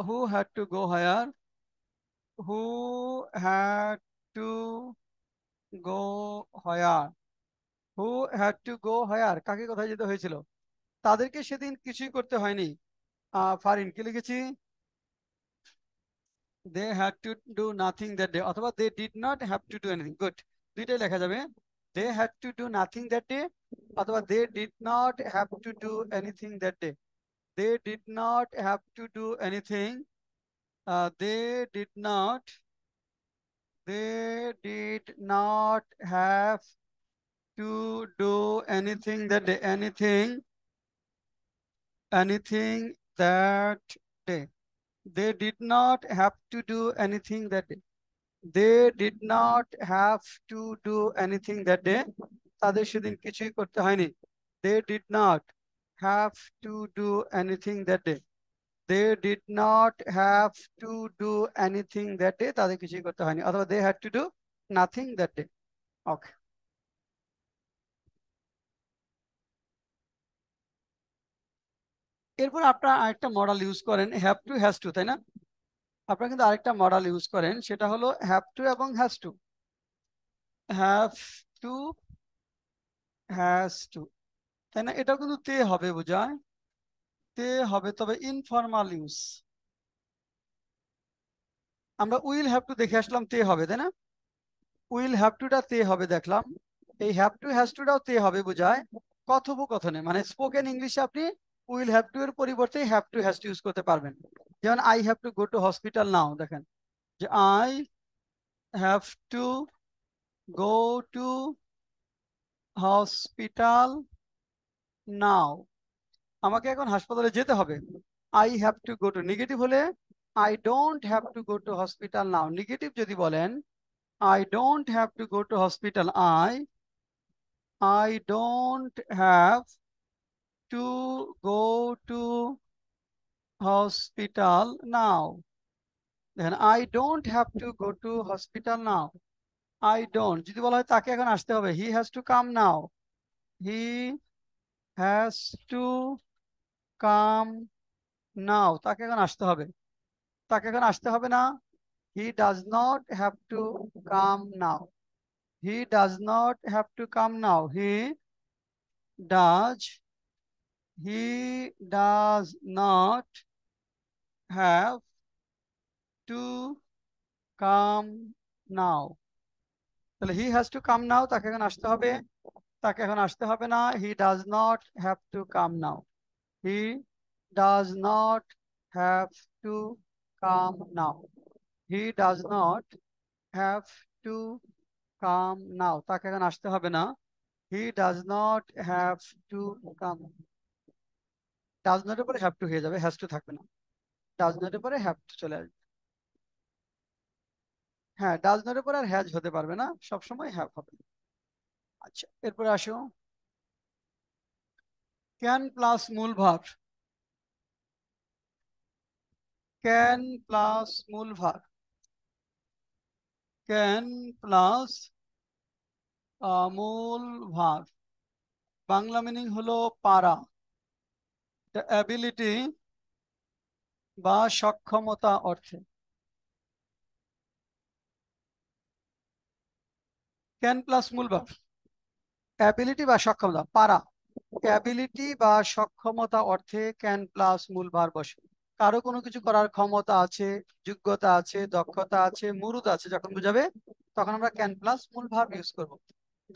who had to go higher, who had to go higher, who had to go higher, কাকে কোথায় যেতে হয়েছিল? তাদেরকে সেদিন কিছুই করতে হয়নি। ফারিন কি লিখেছি? They had to do nothing that day, অথবা they did not have to do anything. Good, দুইটাই লেখা যাবে। They had to do nothing that day, অথবা they did not have to do anything that day. They did not have to do anything, they did not, they did not have to do anything that day, anything that day. They did not have to do anything that day. They did not have to do anything that day. তাদের সেদিন কিছুই করতে হয়নি। They did not have to do anything that day. They did not have to do anything that day. তাদের কিছুই করতে হয়নি, অথবা they had to do nothing that day. Okay. এরপর আপনারা আরেকটা মডেল ইউজ করেন, হ্যাভ টু হ্যাজ টু, তাই না? আপনারা কিন্তু আরেকটা মডেল ইউজ করেন, সেটা হলো হ্যাভ টু এবং has to. Have two, has to, তাই না? এটাও কিন্তু তে হবে, বোঝায় তে হবে, তবে ইনফর্মাল ইউজ। আমরা উইল হ্যাভ টু দেখে আসলাম তে হবে, তাই না? উইল হ্যাভ টুটা তে হবে দেখলাম। এই হ্যাভ টু হ্যাজ টুটাও তে হবে, বোঝায় কথোপকথনে, মানে স্পোকেন ইংলিশে আপনি উইল হ্যাভ টু এর পরিবর্তে have to has to use করতে পারবেন। যেমন I have to go to hospital নাও, দেখেন যে I have to go to hospital now, আমাকে এখন হাসপাতালে যেতে হবে। I have to go to, negative হলে I don't have to go to hospital now। Negative যদি বলেন I don't have to go to hospital, I don't have to go to hospital now। দেখেন I don't have to go to hospital now। I don't যদি বলা হয় তাকে এখন আসতে হবে, he has to come now, he has to come now, তাকে এখন আসতে হবে। তাকে এখন আসতে হবে না, he does not have to come now, he does not have to come now, does he does not have to come now। তাহলে he has to come now, তাকে এখন আসতে হবে, তাকে এখন আসতে হবে না, he does not have to come now, he does not have to come now, he does not have to come now, তাকে এখন আসতে হবে না, he does not have to come। does not এর পরে have to হয়ে যাবে, has to থাকবে না। does not এর পরে have to চলে আসবে। হ্যাঁ, does not এর পরে আর has হতে পারবে না, সবসময় have হবে। আচ্ছা, এরপরে আসো can প্লাস মূল ভার। can প্লাস মূল ভার, can প্লাস মূল ভার, বাংলা মিনিং হলো পারা, অ্যাবিলিটি বা সক্ষমতা অর্থে। ক্যান প্লাস মূল ভার, অ্যাবিলিটি বা সক্ষমতা, পারা, অ্যাবিলিটি বা সক্ষমতা অর্থে ক্যান প্লাস মূল ভার বসে। কারো কোনো কিছু করার ক্ষমতা আছে, যোগ্যতা আছে, দক্ষতা আছে, মুরুদ আছে, যখন বোঝাবে তখন আমরা ক্যান প্লাস মূল ভার ইউজ করব।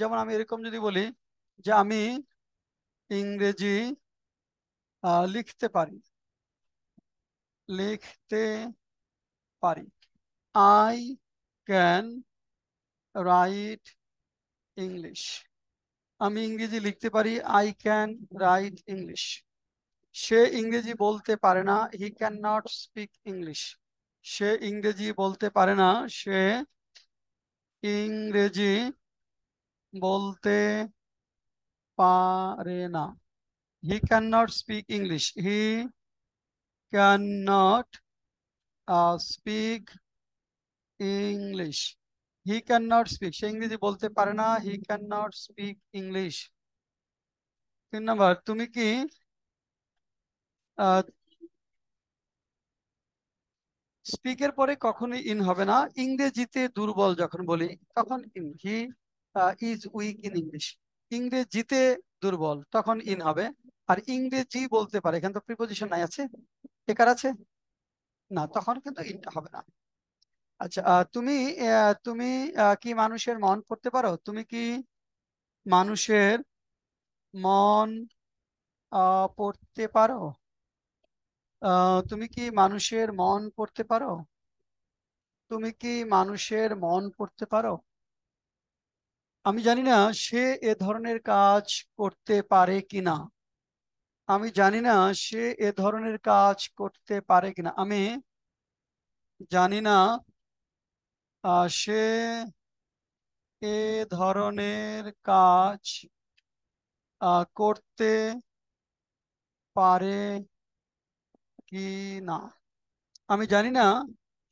যেমন আমি এরকম যদি বলি যে আমি ইংরেজি লিখতে পারি, লিখতে পারি, আই ক্যান রাইট ইংলিশ, আমি ইংরেজি লিখতে পারি, আই ক্যান রাইট ইংলিশ। সে ইংরেজি বলতে পারে না, he can not speak English, সে ইংরেজি বলতে পারে না, সে ইংরেজি বলতে পারে না। He can not speak English, he can not speak English, he can not speak, সে ইংরেজি বলতে পারে না, he can not speak English. 3 নম্বর, তুমি কি স্পিকের পরে কখনোই ইন হবে না, ইংরেজিতে দুর্বল যখন বলি তখন in, he is weak in English, ইংরেজিতে দুর্বল তখন ইন হবে। আর ইংরেজি বলতে পারে, এখানে তো প্রিপোজিশন নাই, আছে একার আছে না, তখন কিন্তু ইনটা হবে না। আচ্ছা, তুমি কি মানুষের মন পড়তে পারো? তুমি কি মানুষের মন পড়তে পারো? তুমি কি মানুষের মন পড়তে পারো? তুমি কি মানুষের মন পড়তে পারো? আমি জানি না সে এ ধরনের কাজ করতে পারে কিনা, আমি জানি না সে এ ধরনের কাজ করতে পারে কিনা, আমি জানি না সে এ ধরনের কাজ করতে পারে কি না, আমি জানি না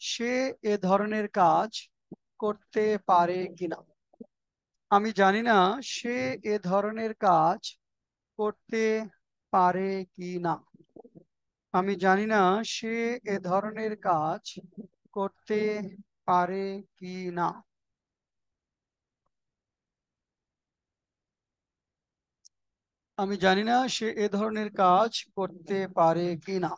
সে এ ধরনের কাজ করতে পারে কিনা, আমি জানি না সে এ ধরনের কাজ করতে পারে কি না, আমি জানি না সে এ ধরনের কাজ করতে পারে কি না, আমি জানি না সে এ ধরনের কাজ করতে পারে কি না।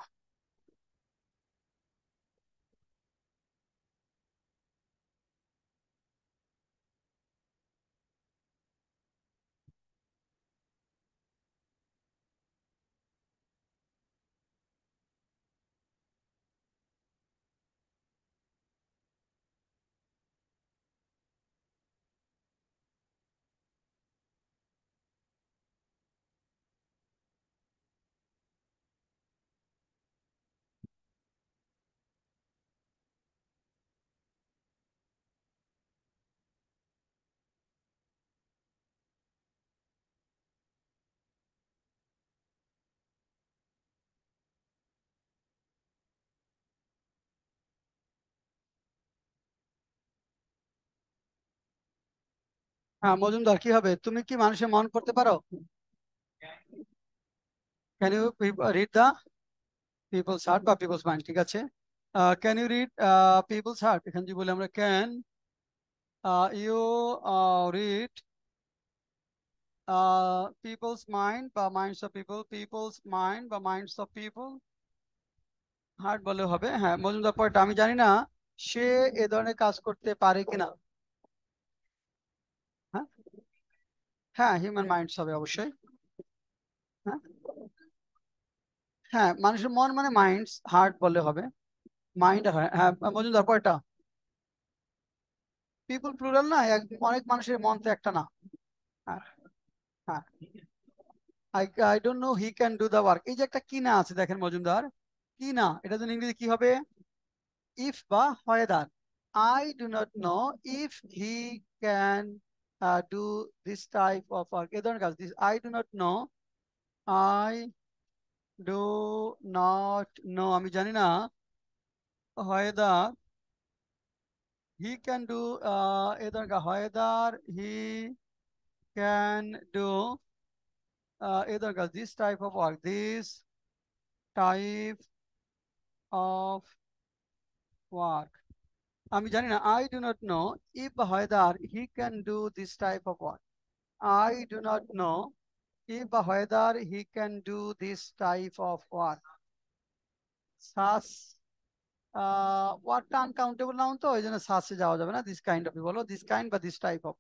হ্যাঁ মজুমদার, কি হবে? তুমি কি মানুষের মন পড়তে পারো? Can you read the people's heart বা পিপলস মাইন্ড? ঠিক আছে, can you read people's heart, এখানে যদি বলি আমরা can you read people's mind বা minds of people, people's mind বা মাইন্ডস অফ পিপল, হার্ট বলে হবে। হ্যাঁ মজুমদার, পয়েন্ট, আমি জানি না সে এ ধরনের কাজ করতে পারে কিনা। হ্যাঁ, হ্যাঁ হিউম্যান মাইন্ডস হবে অবশ্যই। হ্যাঁ, হ্যাঁ মানুষের মন মানে মাইন্ডস, হার্ট বললে হবে, মাইন্ড আর heart। হ্যাঁ মজুমদার, কয়টা? পিপল প্লুরাল না, অনেক মানুষের মন তো একটা না। হ্যাঁ, হ্যাঁ, I I don't know he can do the work, এই যে একটা কি না আছে দেখেন মজুমদার, কি না, এটা জন্য ইংরেজি কি হবে? ইফ বা whether. I do not know if he can do this type of work, এ ধরনের কাজ, this I do not know, I do not know, আমি জানি না হয়দার হি ক্যান ডু, এ ধরনের কাজ, হয়দার হি ক্যান ডু এ ধরনের কাজ, this type of work, this type of work, আমি জানি না, I do not know if whether he can do this type of work, I do not know if বা whether he can do this type of work, such ওয়ার্ডটা uncountable noun তো ওই জন্য সাচে যাওয়া যাবে না, দিস কাইন্ড অফ, বলো দিস কাইন্ড বা দিস টাইপ অফ।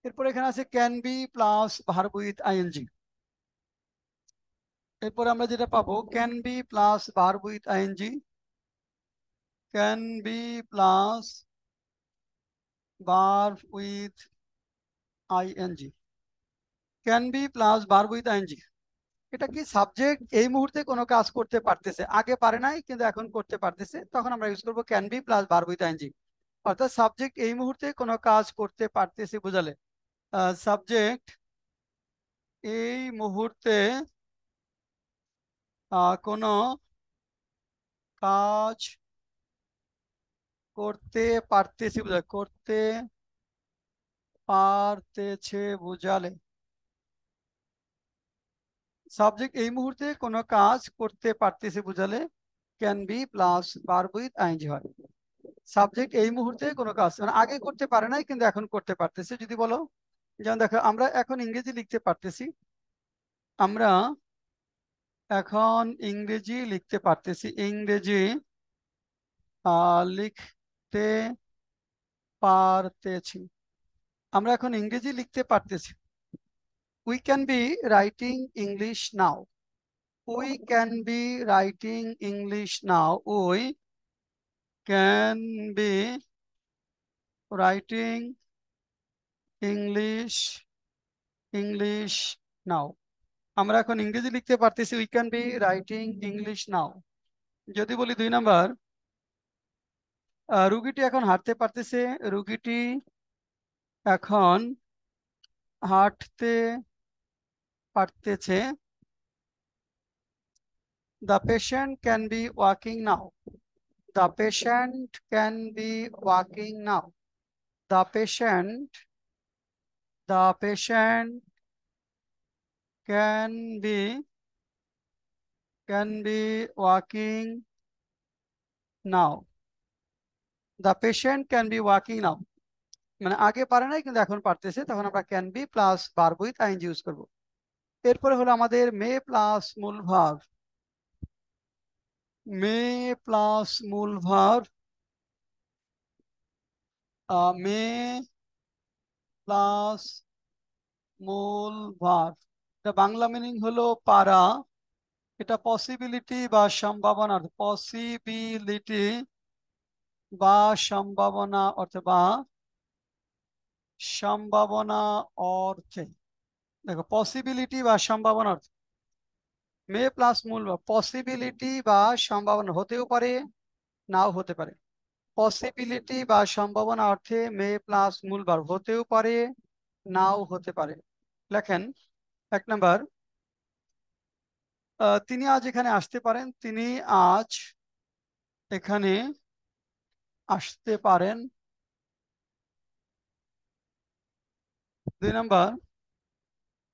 এরপর এখানে আছে can be plus verb with ING, এরপর আমরা যেটা পাবো can be plus verb with ING, can be plus verb with ING, can be plus verb with ING, এটা কি সাবজেক্ট এই মুহূর্তে কোনো কাজ করতে পারতেছে, আগে পারে নাই কিন্তু এখন করতে পারতেছে, তখন আমরা ইউজ করবো can be plus verb with ING. অর্থাৎ সাবজেক্ট এই মুহূর্তে কোনো কাজ করতে পারতেছে বোঝালে, সাবজেক্ট এই মুহূর্তে কোনো কাজ করতে পারতেছি বোঝায়, করতে পারতেছে বোঝালে সাবজেক্ট এই মুহূর্তে কোনো কাজ করতে পারতেছে বোঝালে can be plus verb with ING হয়। সাবজেক্ট এই মুহূর্তে কোনো কাজ মানে আগে করতে পারে নাই কিন্তু এখন করতে পারতেছে যদি বলো, যেমন দেখো আমরা এখন ইংরেজি লিখতে পারতেছি, আমরা এখন ইংরেজি লিখতে পারতেছি, ইংরেজি লিখতে পারতেছি, আমরা এখন ইংরেজি লিখতে পারতেছি। We can be writing English now, we can be writing English now, we can be writing English English নাও, আমরা এখন ইংরেজি লিখতে পারতেছি, we can be writing English নাও। যদি বলি 2 নাম্বার, রুগীটি এখন হাঁটতে পারতেছে, রুগীটি এখন হাঁটতে পারতেছে। The patient can be walking now, the patient can be walking now, the patient can be walking now, the patient can be walking now মানে আগে পারে নাই কিন্তু এখন পারতেছে, তখন আমরা can be plus verb with ING use করব। এরপরে হলো আমাদের মে প্লাস মূল ভার্ব, মে প্লাস মূল ভার্ব, মে প্লাস মূল ভার্ব, এটা বাংলা মিনিং হলো পারা, এটা পসিবিলিটি বা সম্ভাবনা, পসিবিলিটি বা সম্ভাবনা অর্থে বা সম্ভাবনা অর্থে, দেখো পসিবিলিটি বা সম্ভাবনা অর্থে মে প্লাস মূল ভার্ব, পসিবিলিটি বা সম্ভাবনা হতেও পারে নাও হতে পারে, পসিবিলিটি বা সম্ভাবনা অর্থে মে প্লাস মূল ভার্ব হতেও পারে নাও হতে পারে। লেখেন 1 নাম্বার, তিনি আজ এখানে আসতে পারেন, তিনি আজ এখানে আসতে পারেন। 2 নাম্বার,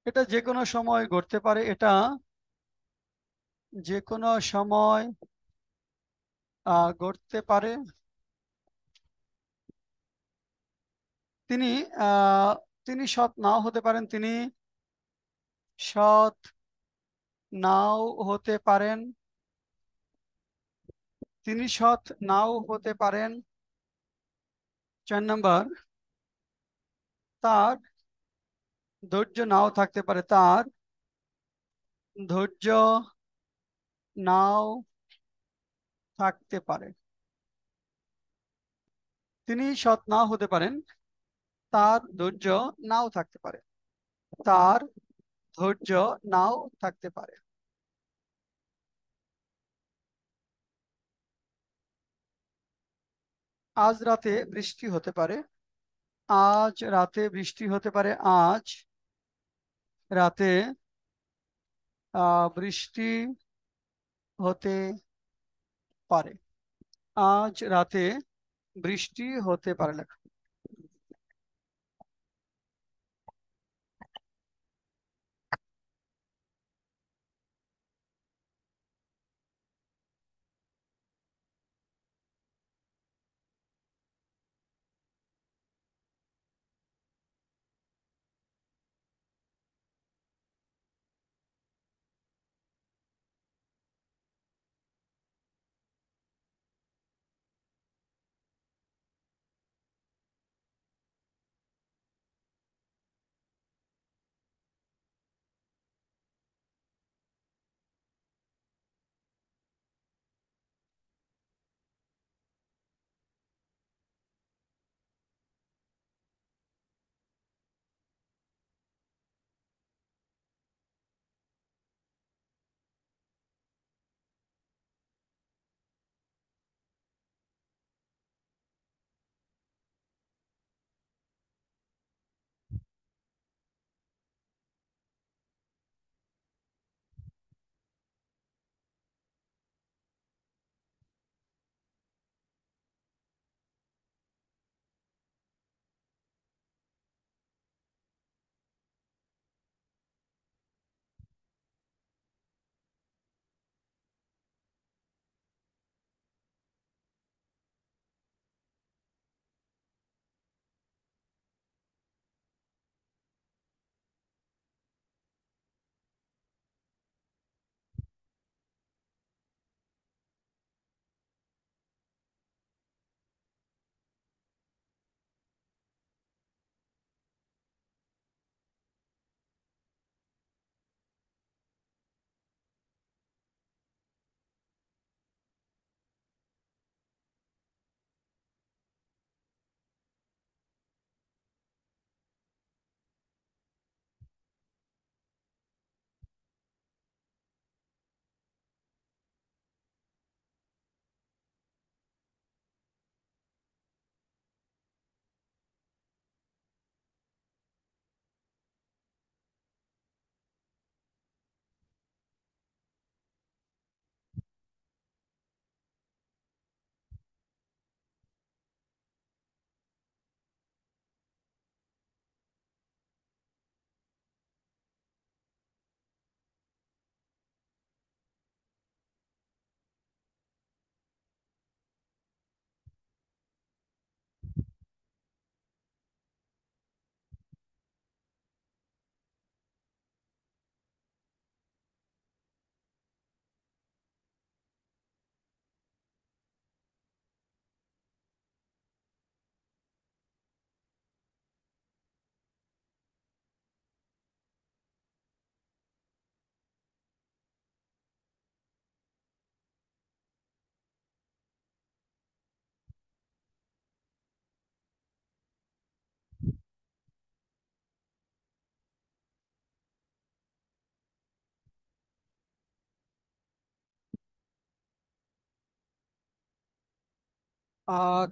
এটা যে কোনো সময় ঘটতে পারে, এটা যে কোনো সময় ঘটতে পারে। তিনি আহ, তিনি সৎ নাও হতে পারেন, তিনি সৎ নাও হতে পারেন, তিনি সৎ নাও হতে পারেন। 4 নাম্বার, তার ধৈর্য নাও থাকতে পারে, তার ধৈর্য নাও থাকতে পারে। তিনি সৎ নাও হতে পারেন, তার ধৈর্য নাও থাকতে পারে, তার ধৈর্য নাও থাকতে পারে। আজ রাতে বৃষ্টি হতে পারে, আজ রাতে বৃষ্টি হতে পারে, আজ রাতে বৃষ্টি হতে পারে, আজ রাতে বৃষ্টি হতে পারে। লেখা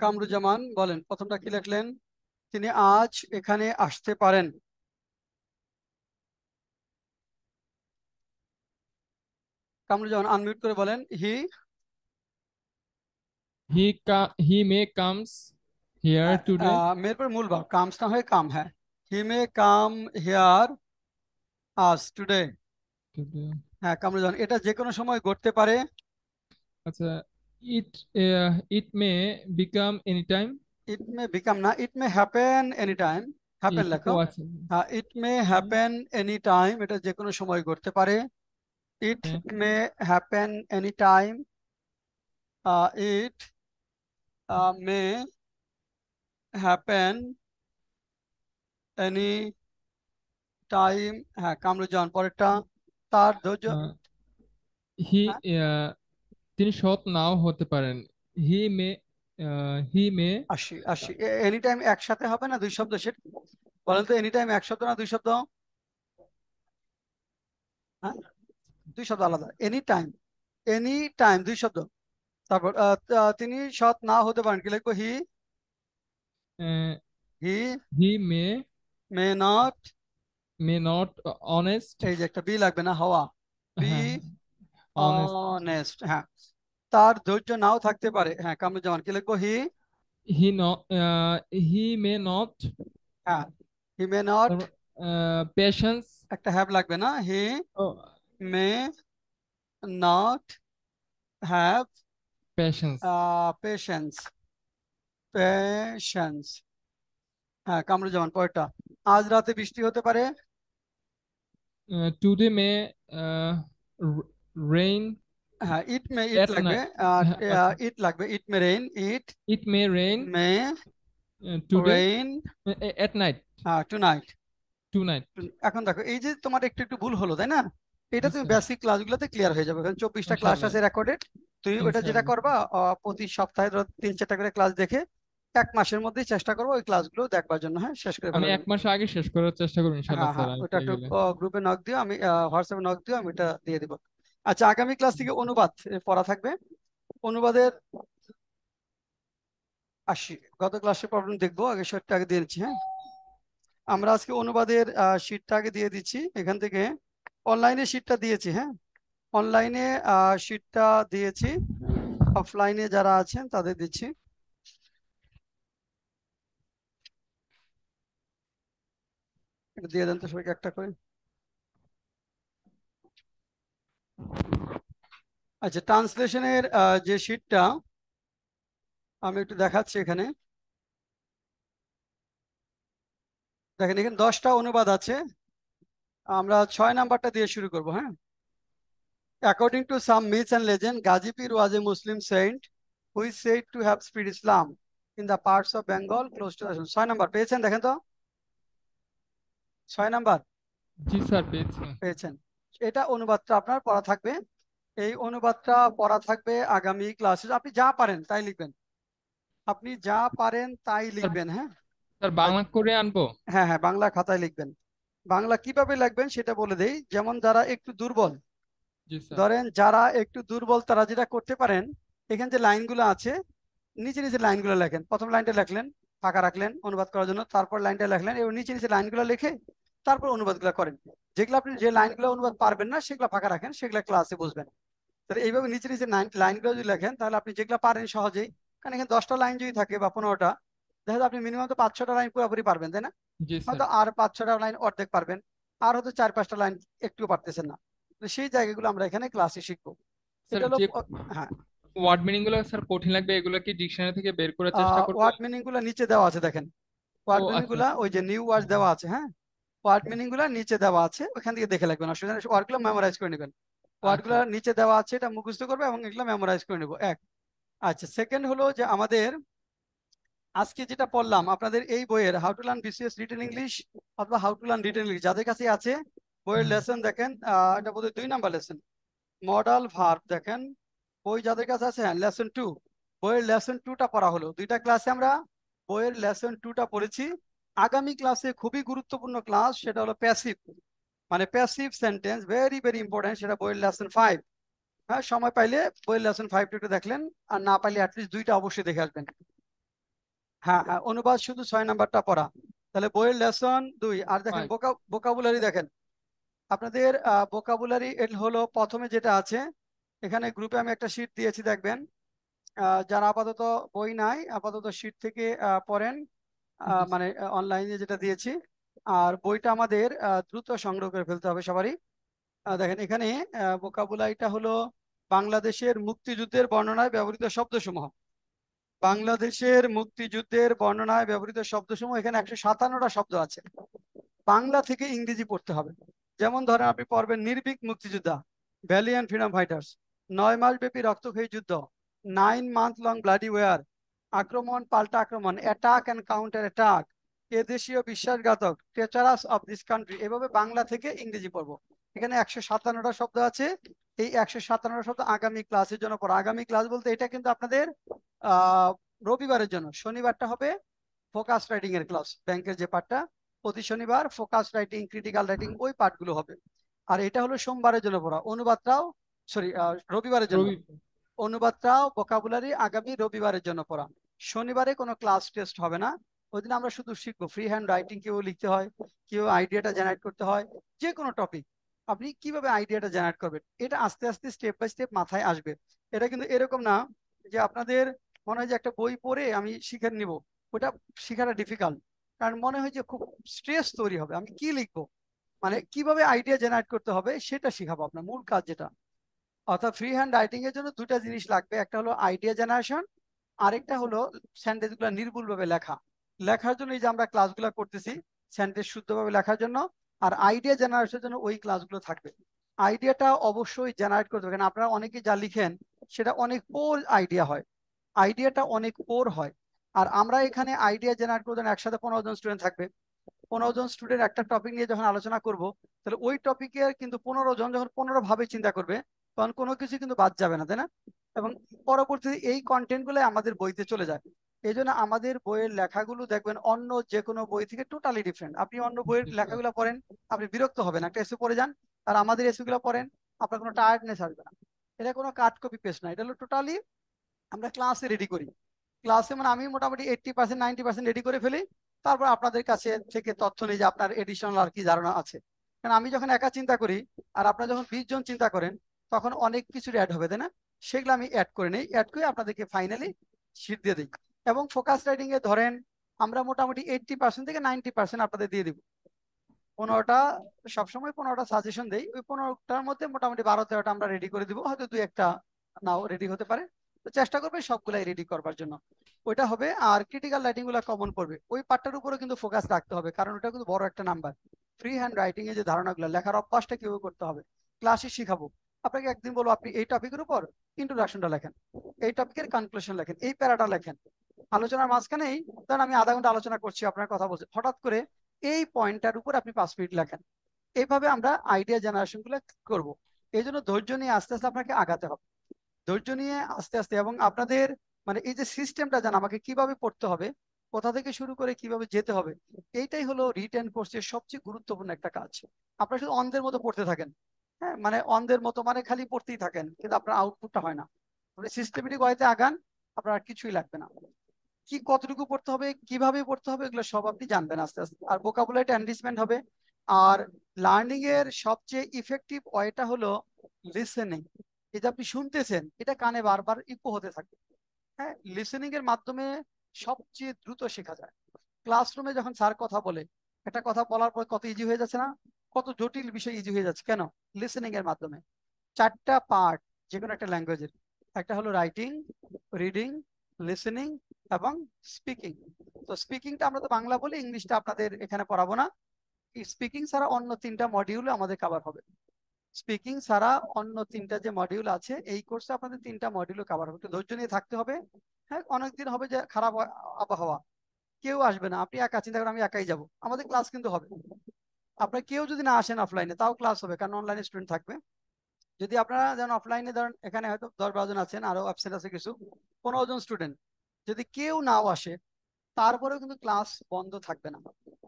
কামরুজ্জামান বলেন, প্রথমটা কি লিখলেন? তিনি আজ এখানে আসতে পারেন। কামরুজ্জামান আনমিউট করে বলেন, he may comes here today. মেয়ের পর মূল ভাব, কামস না হয়ে কাম, হ্যাঁ। He may come here us today. Today. হ্যাঁ কামরুজ্জামান, এটা যে কোনো সময় ঘটতে পারে। আচ্ছা, it it may become anytime. It may become না, it may happen any time. Happen it ও লেখো। আচ্ছা। It may happen any time, এটা যে কোনো সময় ঘটতে পারে। ইট হ্যাঁ, may happen any time. It may happen any time. হ্যাঁ কামরুজ্জামান পরেরটা, তার ধৈর্য। হি হ্যাঁ তিনি সৎ নাও হতে পারেন। হি মে আসি আসি, এনি টাইম একসাথে হবে না দুই শব্দ? সেটা বলেন তো, এনি টাইম এক শব্দ না দুই শব্দ? হ্যাঁ দুই শব্দ আলাদা। এনি টাইম, এনি টাইম দুই শব্দ। তারপর তিনি সৎ না হতে পারেন, কি লিখবো? হি হি মে মে নট। Not honest. এই যে একটা বি লাগবে না, হওয়া, বি হ্যাঁ, অনেস্ট। অনেস্ট। হ্যাঁ তার ধৈর্য নাও থাকতে পারে। হ্যাঁ কামরুজ্জামান কি লিখবো? হি ন হি মে নট। হ্যাঁ হি মে নট। পেশেন্স। একটা হ্যাভ লাগবে না? He may not have patience. Patience. Patience. হ্যাঁ কামরুজ্জামান পরেরটা, আজ রাতে বৃষ্টি হতে পারে। টুডে মে রেইন হ্যাঁ ইট মে, ইট এট লাগবে। নাইট। আচ্ছা, ইট লাগবে, it may rain. It it may rain may today rain at night. Tonight. Tonight. এখন দেখো, এই যে তোমার একটু একটু ভুল হলো তাই না, এটা জি তুমি স্যার, বেসিক ক্লাসগুলোতে ক্লিয়ার হয়ে যাবে, কারণ 24টা ক্লাস ইনশাল্লাহ। আছে রেকর্ডেড। তুমি ওটা যেটা ইনশাল্লাহ, করবা, প্রতি সপ্তাহে ধরো 3-4টা করে ক্লাস দেখে 1 মাসের মধ্যেই চেষ্টা করবো ওই ক্লাসগুলো দেখবার জন্য, হ্যাঁ শেষ করে আমি ফেলার এক জন্য। মাস আগে শেষ করার চেষ্টা করবো ইনশাল্লাহ হ্যাঁ স্যার, হ্যাঁ আমি ওটা পেয়ে একটু গেলে। গ্রুপে নক দিও, আমি হোয়াটসঅ্যাপে নক দিও, আমি এটা দিয়ে দিব। আচ্ছা আগামী ক্লাস থেকে অনুবাদ পড়া থাকবে। অনুবাদের আসি, গত ক্লাসের প্রবলেম দেখবো, আগে শর্টটা আগে দিয়ে দিচ্ছি। হ্যাঁ আমরা আজকে অনুবাদের শীটটা আগে দিয়ে দিচ্ছি এখান থেকে। অনলাইনে শীটটা দিয়েছি, হ্যাঁ অনলাইনে শীটটা দিয়েছি, অফলাইনে যারা আছেন তাদের দিচ্ছি। এটা দিয়ে দেন তো সবাইকে একটা করে। আচ্ছা ট্রান্সলেশনের যে শীটটা আমি একটু দেখাচ্ছি এখানে, দেখেন এখানে 10টা অনুবাদ আছে। আমরা 6 নাম্বারটা দিয়ে শুরু করব। হ্যাঁ According to some myths and legend, Gazipir was a Muslim saint who is said to have spread Islam in the parts of Bengal close to the 6 number পেয়েছেন? দেখেন তো 6 নাম্বার জি স্যার, পেয়েছি। পেয়েছেন। এটা অনুবাদটা আপনার পড়া থাকবে। এই অনুবাদটা পড়া থাকবে আগামী ক্লাসে। আপনি যা পারেন তাই লিখবেন, আপনি যা পারেন তাই স্যার, লিখবেন। হ্যাঁ স্যার আর বাংলা করে আনবো? হ্যাঁ হ্যাঁ বাংলা খাতায় লিখবেন। বাংলা কিভাবে লিখবেন সেটা বলে দেই। যেমন যারা একটু দুর্বল, জি স্যার। ধরেন যারা একটু দুর্বল তারা যেটা করতে পারেন, এখানে যে লাইনগুলো আছে নিচে নিচে লাইনগুলো লেখেন। প্রথম লাইনটা লিখলেন, ফাঁকা রাখলেন অনুবাদ করার জন্য, তারপর লাইনটা লিখলেন এবং নিচে নিচে লাইনগুলো লিখে তারপর অনুবাদগুলো করেন। যেগুলো আপনি যে লাইনগুলো অনুবাদ পারবেন না সেগুলো ফাঁকা রাখেন, সেগুলো ক্লাসে বুঝবেন। তাহলে এইভাবে নিচে নিচে লাইনগুলো যদি লেখেন তাহলে আপনি যেগুলো পারেন সহজেই, কারণ এখানে 10টা লাইন যদি থাকে বা 15টা, দেখা যায় আপনি মিনিমাম তো 5-6টা লাইন পুরোপুরি পারবেন তাই না? জি স্যার। হয়তো আর 5-6টা লাইন অর্ধেক পারবেন, আর হয়তো 4-5টা লাইন একটু পারতেছেন না। তো সেই জায়গাগুলো আমরা এখানে ক্লাসে শিখবো। স্যার, এটা হলো যে হ্যাঁ ওয়ার্ড মিনিং গুলো স্যার কঠিন লাগবে, এগুলো কি ডিকশনারি থেকে বের করার চেষ্টা করবো? ওয়ার্ড মিনিং গুলো নিচে দেওয়া আছে দেখেন। ও ওয়ার্ড মিনিং আচ্ছা, গুলা ওই যে নিউ ওয়ার্ড দেওয়া আছে, হ্যাঁ ওয়ার্ড মিনিং গুলা নিচে দেওয়া আছে, ওখান থেকে দেখে লাগবেন, অসুবিধা নেই। ওয়ার্ড গুলো মেমোরাইজ করে নেবেন। ওয়ার্ড আচ্ছা। গুলা নিচে দেওয়া আছে, এটা মুখস্থ করবে এবং এগুলো মেমোরাইজ করে নেবো এক। আচ্ছা সেকেন্ড হলো যে আমাদের আজকে যেটা পড়লাম আপনাদের এই বইয়ের how to learn BCS written English অথবা how to learn written English যাদের কাছে আছে, বইয়ের হুম। লেসন দেখেন। এটা বোধহয় 2 নাম্বার লেসন, মডাল ভার্ব দেখেন। বই যাদের কাছে আছে, হ্যাঁ লেসন 2, বইয়ের লেসন 2টা পড়া হলো। 2টা ক্লাসে আমরা বইয়ের লেসন 2টা পড়েছি। আগামী ক্লাসে খুবই গুরুত্বপূর্ণ ক্লাস, সেটা হলো প্যাসিভ, মানে passive sentence, very very important, সেটা বইয়ের লেসন 5। হ্যাঁ, সময় পাইলে বইয়ের লেসন 5 একটু দেখলেন, আর না পাইলে অ্যাটলিস্ট 2টা অবশ্যই দেখে আসবেন। হ্যাঁ হ্যাঁ, অনুবাদ শুধু 6 নাম্বারটা পড়া। তাহলে বইয়ের লেসন 2। আর দেখেন 5। ভোকাবুলারি দেখেন আপনাদের। ভোকাবুলারি এটা হলো প্রথমে যেটা আছে, এখানে গ্রুপে আমি একটা শীট দিয়েছি দেখবেন। যারা আপাতত বই নাই আপাতত শীট থেকে পড়েন, মানে অনলাইনে যেটা দিয়েছি। আর বইটা আমাদের দ্রুত সংগ্রহ করে ফেলতে হবে সবারই। দেখেন এখানে ভোকাবুলারিটা হলো বাংলাদেশের মুক্তিযুদ্ধের বর্ণনায় ব্যবহৃত শব্দসমূহ। বাংলাদেশের মুক্তিযুদ্ধের বর্ণনায় ব্যবহৃত শব্দসমূহ, এখানে 157টা শব্দ আছে। বাংলা থেকে ইংরেজি পড়তে হবে। যেমন ধরেন আপনি পড়বেন নির্ভীক মুক্তিযোদ্ধা, ভ্যালিয়ান্ট ফ্রিডম ফাইটার্স, 9 মাস ব্যাপী রক্তক্ষয়ী যুদ্ধ, 9 মান্থ লং ব্লাডি ওয়ার, আক্রমণ পাল্টা আক্রমণ, অ্যাটাক অ্যান্ড কাউন্টার অ্যাটাক, এদেশীয় বিশ্বাসঘাতক, ট্রেচারাস অফ দিস কান্ট্রি। এভাবে বাংলা থেকে ইংরেজি পড়বো। এখানে 157টা শব্দ আছে। এই 157টা শব্দ আগামী ক্লাসের জন্য পড়া। আগামী ক্লাস বলতে এটা কিন্তু আপনাদের রবিবারের জন্য। শনিবারটা হবে ফোকাস রাইটিং এর ক্লাস, ব্যাংকের যে পার্টটা। প্রতি শনিবার ফোকাস রাইটিং, ক্রিটিক্যাল রাইটিং ওই পার্টগুলো হবে। আর এটা হলো সোমবারের জন্য পড়া। অনুবাদটাও সরি, রবিবারের জন্য। রবি। অনুবাদটাও ভোকাবুলারি আগামী রবিবারের জন্য পড়া। শনিবারে কোনো ক্লাস টেস্ট হবে না। ওই দিন আমরা শুধু শিখবো ফ্রি হ্যান্ড রাইটিং কিভাবে লিখতে হয়, কিভাবে আইডিয়াটা জেনারেট করতে হয়। যে কোনো টপিক আপনি কিভাবে আইডিয়াটা জেনারেট করবেন, এটা আস্তে আস্তে স্টেপ বাই স্টেপ মাথায় আসবে। এটা কিন্তু এরকম না যে আপনাদের মনে হয় যে একটা বই পড়ে আমি শিখে নিব। ওটা শেখাটা ডিফিকাল্ট। কারণ মনে হয় যে খুব স্ট্রেস তৈরি হবে, আমি কি লিখবো। মানে কিভাবে আইডিয়া জেনারেট করতে হবে সেটা শিখাবো, আপনার মূল কাজ যেটা। অর্থাৎ ফ্রি হ্যান্ড রাইটিং এর জন্য 2টা জিনিস লাগবে, একটা হলো আইডিয়া জেনারেশন, আরেকটা হলো সেন্টেন্স গুলো নির্ভুল ভাবে লেখা। লেখার জন্য এই যে আমরা ক্লাসগুলো করতেছি, সেন্টেন্স শুদ্ধভাবে লেখার জন্য। আর আইডিয়া জেনারেশনের জন্য ওই ক্লাসগুলো থাকবে। আইডিয়াটা অবশ্যই জেনারেট করতে হবে, কারণ আপনারা অনেকেই যা লিখেন সেটা অনেক পোর আইডিয়া হয়, আইডিয়াটা অনেক পোর হয়। আর আমরা এখানে আইডিয়া জেনারেট করতে একসাথে 15 জন স্টুডেন্ট থাকবে। 15 জন স্টুডেন্ট একটা টপিক নিয়ে যখন আলোচনা করব, তাহলে ওই টপিকের কিন্তু 15 জন যখন 15 ভাবে চিন্তা করবে, তখন কোনো কিছু কিন্তু বাদ যাবে না, তাই না? এবং পরবর্তীতে এই কন্টেন্ট গুলো আমাদের বইতে চলে যায়। এই জন্য আমাদের বইয়ের লেখাগুলো দেখবেন অন্য যে কোনো বই থেকে টোটালি ডিফারেন্ট। আপনি অন্য বইয়ের লেখাগুলো পড়েন, আপনি বিরক্ত হবেন, একটা এসে পড়ে যান। আর আমাদের এসে গুলো পড়েন, আপনার কোনো টায়ার্ডনেস আসবে না। এটা কোনো কাট কপি পেস্ট না, এটা হলো টোটালি আমরা ক্লাসে রেডি করি। ক্লাসে মানে আমি মোটামুটি 80% 90% রেডি করে ফেলি। তারপর আপনাদের কাছে থেকে তথ্য নিই যে আপনার এডিশনাল আর কি ধারণা আছে। কারণ আমি যখন একা চিন্তা করি আর আপনারা যখন 20 জন চিন্তা করেন, তখন অনেক কিছু অ্যাড হবে, তাই না? সেগুলো আমি অ্যাড করে নিই, অ্যাড করে আপনাদেরকে ফাইনালি শিট দিয়ে দিই। এবং ফোকাস রাইটিং এ ধরেন আমরা মোটামুটি 80% থেকে 90% আপনাদের দিয়ে দিব। 15টা, সবসময় 15টা সাজেশন দেই, ওই 15টার মধ্যে মোটামুটি 12-13টা আমরা রেডি করে দিব, হয়তো 2-1টা নাও রেডি হতে পারে। তো চেষ্টা করবে সবগুলাই রেডি করবার জন্য। ওইটা হবে। আর ক্রিটিক্যাল রাইটিং গুলো কমন পড়বে, ওই পার্টটার উপরে কিন্তু ফোকাস রাখতে হবে, কারণ ওটা কিন্তু বড় একটা নাম্বার। ফ্রি হ্যান্ড রাইটিং এর যে ধারণাগুলো, লেখার অভ্যাসটা কিভাবে করতে হবে ক্লাসে শিখাবো। আপনাকে একদিন বলবো আপনি এই টপিকের উপর ইন্ট্রোডাকশনটা লেখেন, এই টপিকের কনক্লুশন লেখেন, এই প্যারাটা লেখেন। আলোচনার মাঝখানেই ধরেন আমি আধা ঘন্টা আলোচনা করছি, আপনার কথা বলছি, হঠাৎ করে এই পয়েন্টটার উপর আপনি 5 মিনিট লেখেন। এইভাবে আমরা আইডিয়া জেনারেশন গুলো করবো। এই জন্য ধৈর্য নিয়ে আস্তে আস্তে আপনাকে আগাতে হবে, ধৈর্য নিয়ে আস্তে আস্তে। এবং আপনাদের মানে এই যে সিস্টেমটা জানা, আমাকে কিভাবে পড়তে হবে, কোথা থেকে শুরু করে কিভাবে যেতে হবে, এইটাই হলো রিটেন কোর্সের সবচেয়ে গুরুত্বপূর্ণ একটা কাজ। আপনারা শুধু অন্ধের মতো পড়তে থাকেন, হ্যাঁ, মানে অন্ধের মতো মানে খালি পড়তেই থাকেন, কিন্তু আপনার আউটপুটটা হয় না। আপনি সিস্টেমেটিক ওয়েতে আগান, আপনার আর কিছুই লাগবে না। কি কতটুকু পড়তে হবে, কিভাবে পড়তে হবে, এগুলো সব আপনি জানবেন আস্তে আস্তে। আর ভোকাবুলারিটা এনরিচমেন্ট হবে। আর লার্নিং এর সবচেয়ে ইফেক্টিভ ওয়েটা হলো লিসেনিং। এই যে আপনি শুনতেছেন, এটা কানে বারবার ইকো হতে থাকে। হ্যাঁ, লিসেনিং এর মাধ্যমে সবচেয়ে দ্রুত শেখা যায়। ক্লাসরুমে যখন স্যার কথা বলে, একটা কথা বলার পর কত ইজি হয়ে যাচ্ছে না, কত জটিল বিষয় ইজি হয়ে যাচ্ছে, কেন? লিসেনিং এর মাধ্যমে। 4টা পার্ট যে কোনো একটা ল্যাঙ্গুয়েজের, একটা হলো রাইটিং, রিডিং, লিসেনিং এবং স্পিকিং। তো স্পিকিংটা আমরা তো বাংলা বলি, ইংলিশটা আপনাদের এখানে পড়াবো না। স্পিকিং ছাড়া অন্য 3টা মডিউল আমাদের কভার হবে। স্পিকিং ছাড়া অন্য 3টা যে মডিউল আছে এই কোর্সে আপনাদের 3টা মডিউল কভার হবে। একটু ধৈর্য নিয়ে থাকতে হবে। হ্যাঁ, অনেকদিন হবে যে খারাপ আবহাওয়া, কেউ আসবে না, আপনি একা চিন্তা করেন আমি একাই যাব, আমাদের ক্লাস কিন্তু হবে। আপনার কেউ যদি না আসেন অফলাইনে, তাও ক্লাস হবে, কারণ অনলাইনে স্টুডেন্ট থাকবে। যদি আপনারা যেন অফলাইনে ধরেন এখানে হয়তো 10-12 জন আছেন, আরো অ্যাবসেন্ট আছে কিছু, 15 জন স্টুডেন্ট, যদি কেউ নাও আসে, তারপরেও কিন্তু ক্লাস বন্ধ থাকবে না,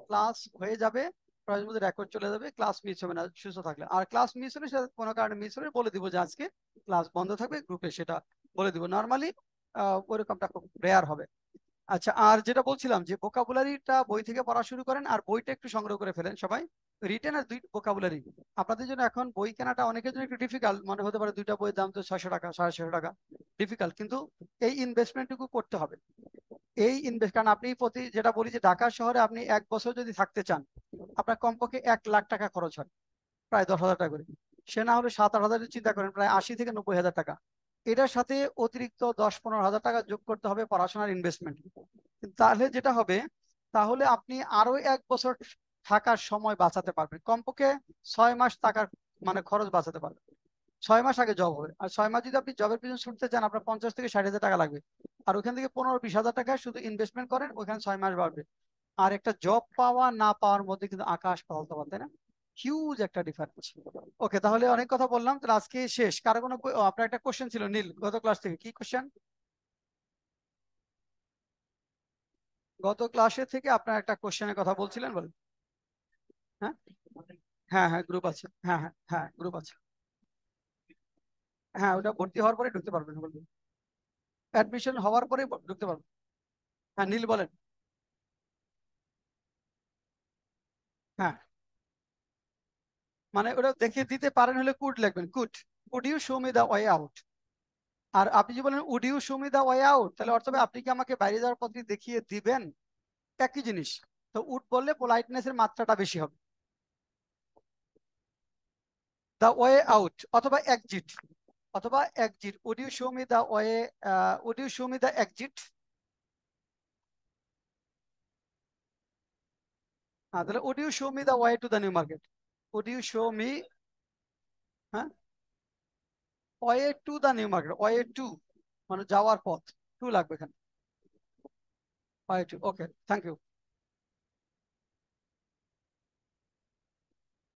ক্লাস হয়ে যাবে। প্রয়োজন মধ্যে রেকর্ড চলে যাবে, ক্লাস মিস হবে না সুস্থ থাকলে। আর ক্লাস মিস হলে সেটা কোনো কারণে মিস হলে বলে দিব যে আজকে ক্লাস বন্ধ থাকবে, গ্রুপে সেটা বলে দিব। নর্মালি ওইরকমটা খুব রেয়ার হবে। আচ্ছা, আর যেটা বলছিলাম যে ভোকাবুলারিটা বই থেকে পড়া শুরু করেন আর বইটা একটু সংগ্রহ করে ফেলেন সবাই, রিটেন আর দুই ভোকাবুলারি। আপনাদের জন্য এখন বই কেনাটা অনেকের জন্য একটু ডিফিকাল্ট মনে হতে পারে, দুইটা বইয়ের দাম তো 600 টাকা 650 টাকা, ডিফিকাল্ট, কিন্তু এই ইনভেস্টমেন্টটুকু করতে হবে। এই ইনভেস্ট, কারণ আপনি প্রতি, যেটা বলি যে ঢাকা শহরে আপনি 1 বছর যদি থাকতে চান আপনার কমপক্ষে 1 লাখ টাকা খরচ হয়, প্রায় 10,000 টাকা করে। সে না হলে 7-8 হাজার চিন্তা করেন, প্রায় 80 থেকে 90 হাজার টাকা। এটার সাথে অতিরিক্ত 10-15 হাজার টাকা যোগ করতে হবে পড়াশোনার ইনভেস্টমেন্ট। তাহলে যেটা হবে, তাহলে আপনি আরো 1 বছর থাকার সময় বাঁচাতে পারবেন, কমপক্ষে 6 মাস টাকার মানে খরচ বাঁচাতে পারবেন। 6 মাস আগে জব হবে, আর 6 মাস যদি আপনি জবের পিছনে ছুটতে চান আপনার 50 থেকে 60 হাজার টাকা লাগবে। আর ওখান থেকে 15-20 হাজার টাকা শুধু ইনভেস্টমেন্ট করেন, ওখানে 6 মাস বাড়বে। আর একটা জব পাওয়া না পাওয়ার মধ্যে কিন্তু আকাশ পাতাল তফাৎ, তাই না? হিউজ একটা ডিফারেন্স। ওকে, তাহলে অনেক কথা বললাম, তাহলে আজকে শেষ। কারো কোনো আপনার একটা কোশ্চেন ছিল নীল গত ক্লাস থেকে, কি কোশ্চেন? গত ক্লাসে থেকে আপনার একটা কোশ্চেনের কথা বলছিলেন, বলেন। হ্যাঁ হ্যাঁ হ্যাঁ, গ্রুপ আছে, হ্যাঁ হ্যাঁ হ্যাঁ, গ্রুপ আছে। হ্যাঁ, ওটা ভর্তি হওয়ার পরে ঢুকতে পারবেন, বলবেন অ্যাডমিশন হওয়ার পরে ঢুকতে পারবেন। হ্যাঁ নীল বলেন। হ্যাঁ, মানে ওটা দেখে দিতে পারেন হলে কুড লিখবেন, could you show me the way out. আর আপনি যদি বলেন would you show me the way out, তাহলে অর্থ হবে আপনি কি আমাকে বাইরে যাওয়ার পথটি দেখিয়ে দিবেন, একই জিনিস। তো উড বললে পোলাইটনেস এর মাত্রাটা বেশি হবে। দা ওয়ে আউট অথবা এক্সিট, অথবা exit, would you show me the way, would you show me the exit. তাহলে would you show me the way to the new market, would you show me, হ্যাঁ, way to the new market, way to মানে যাওয়ার পথ, to লাগবে এখানে, way to. Okay, thank you.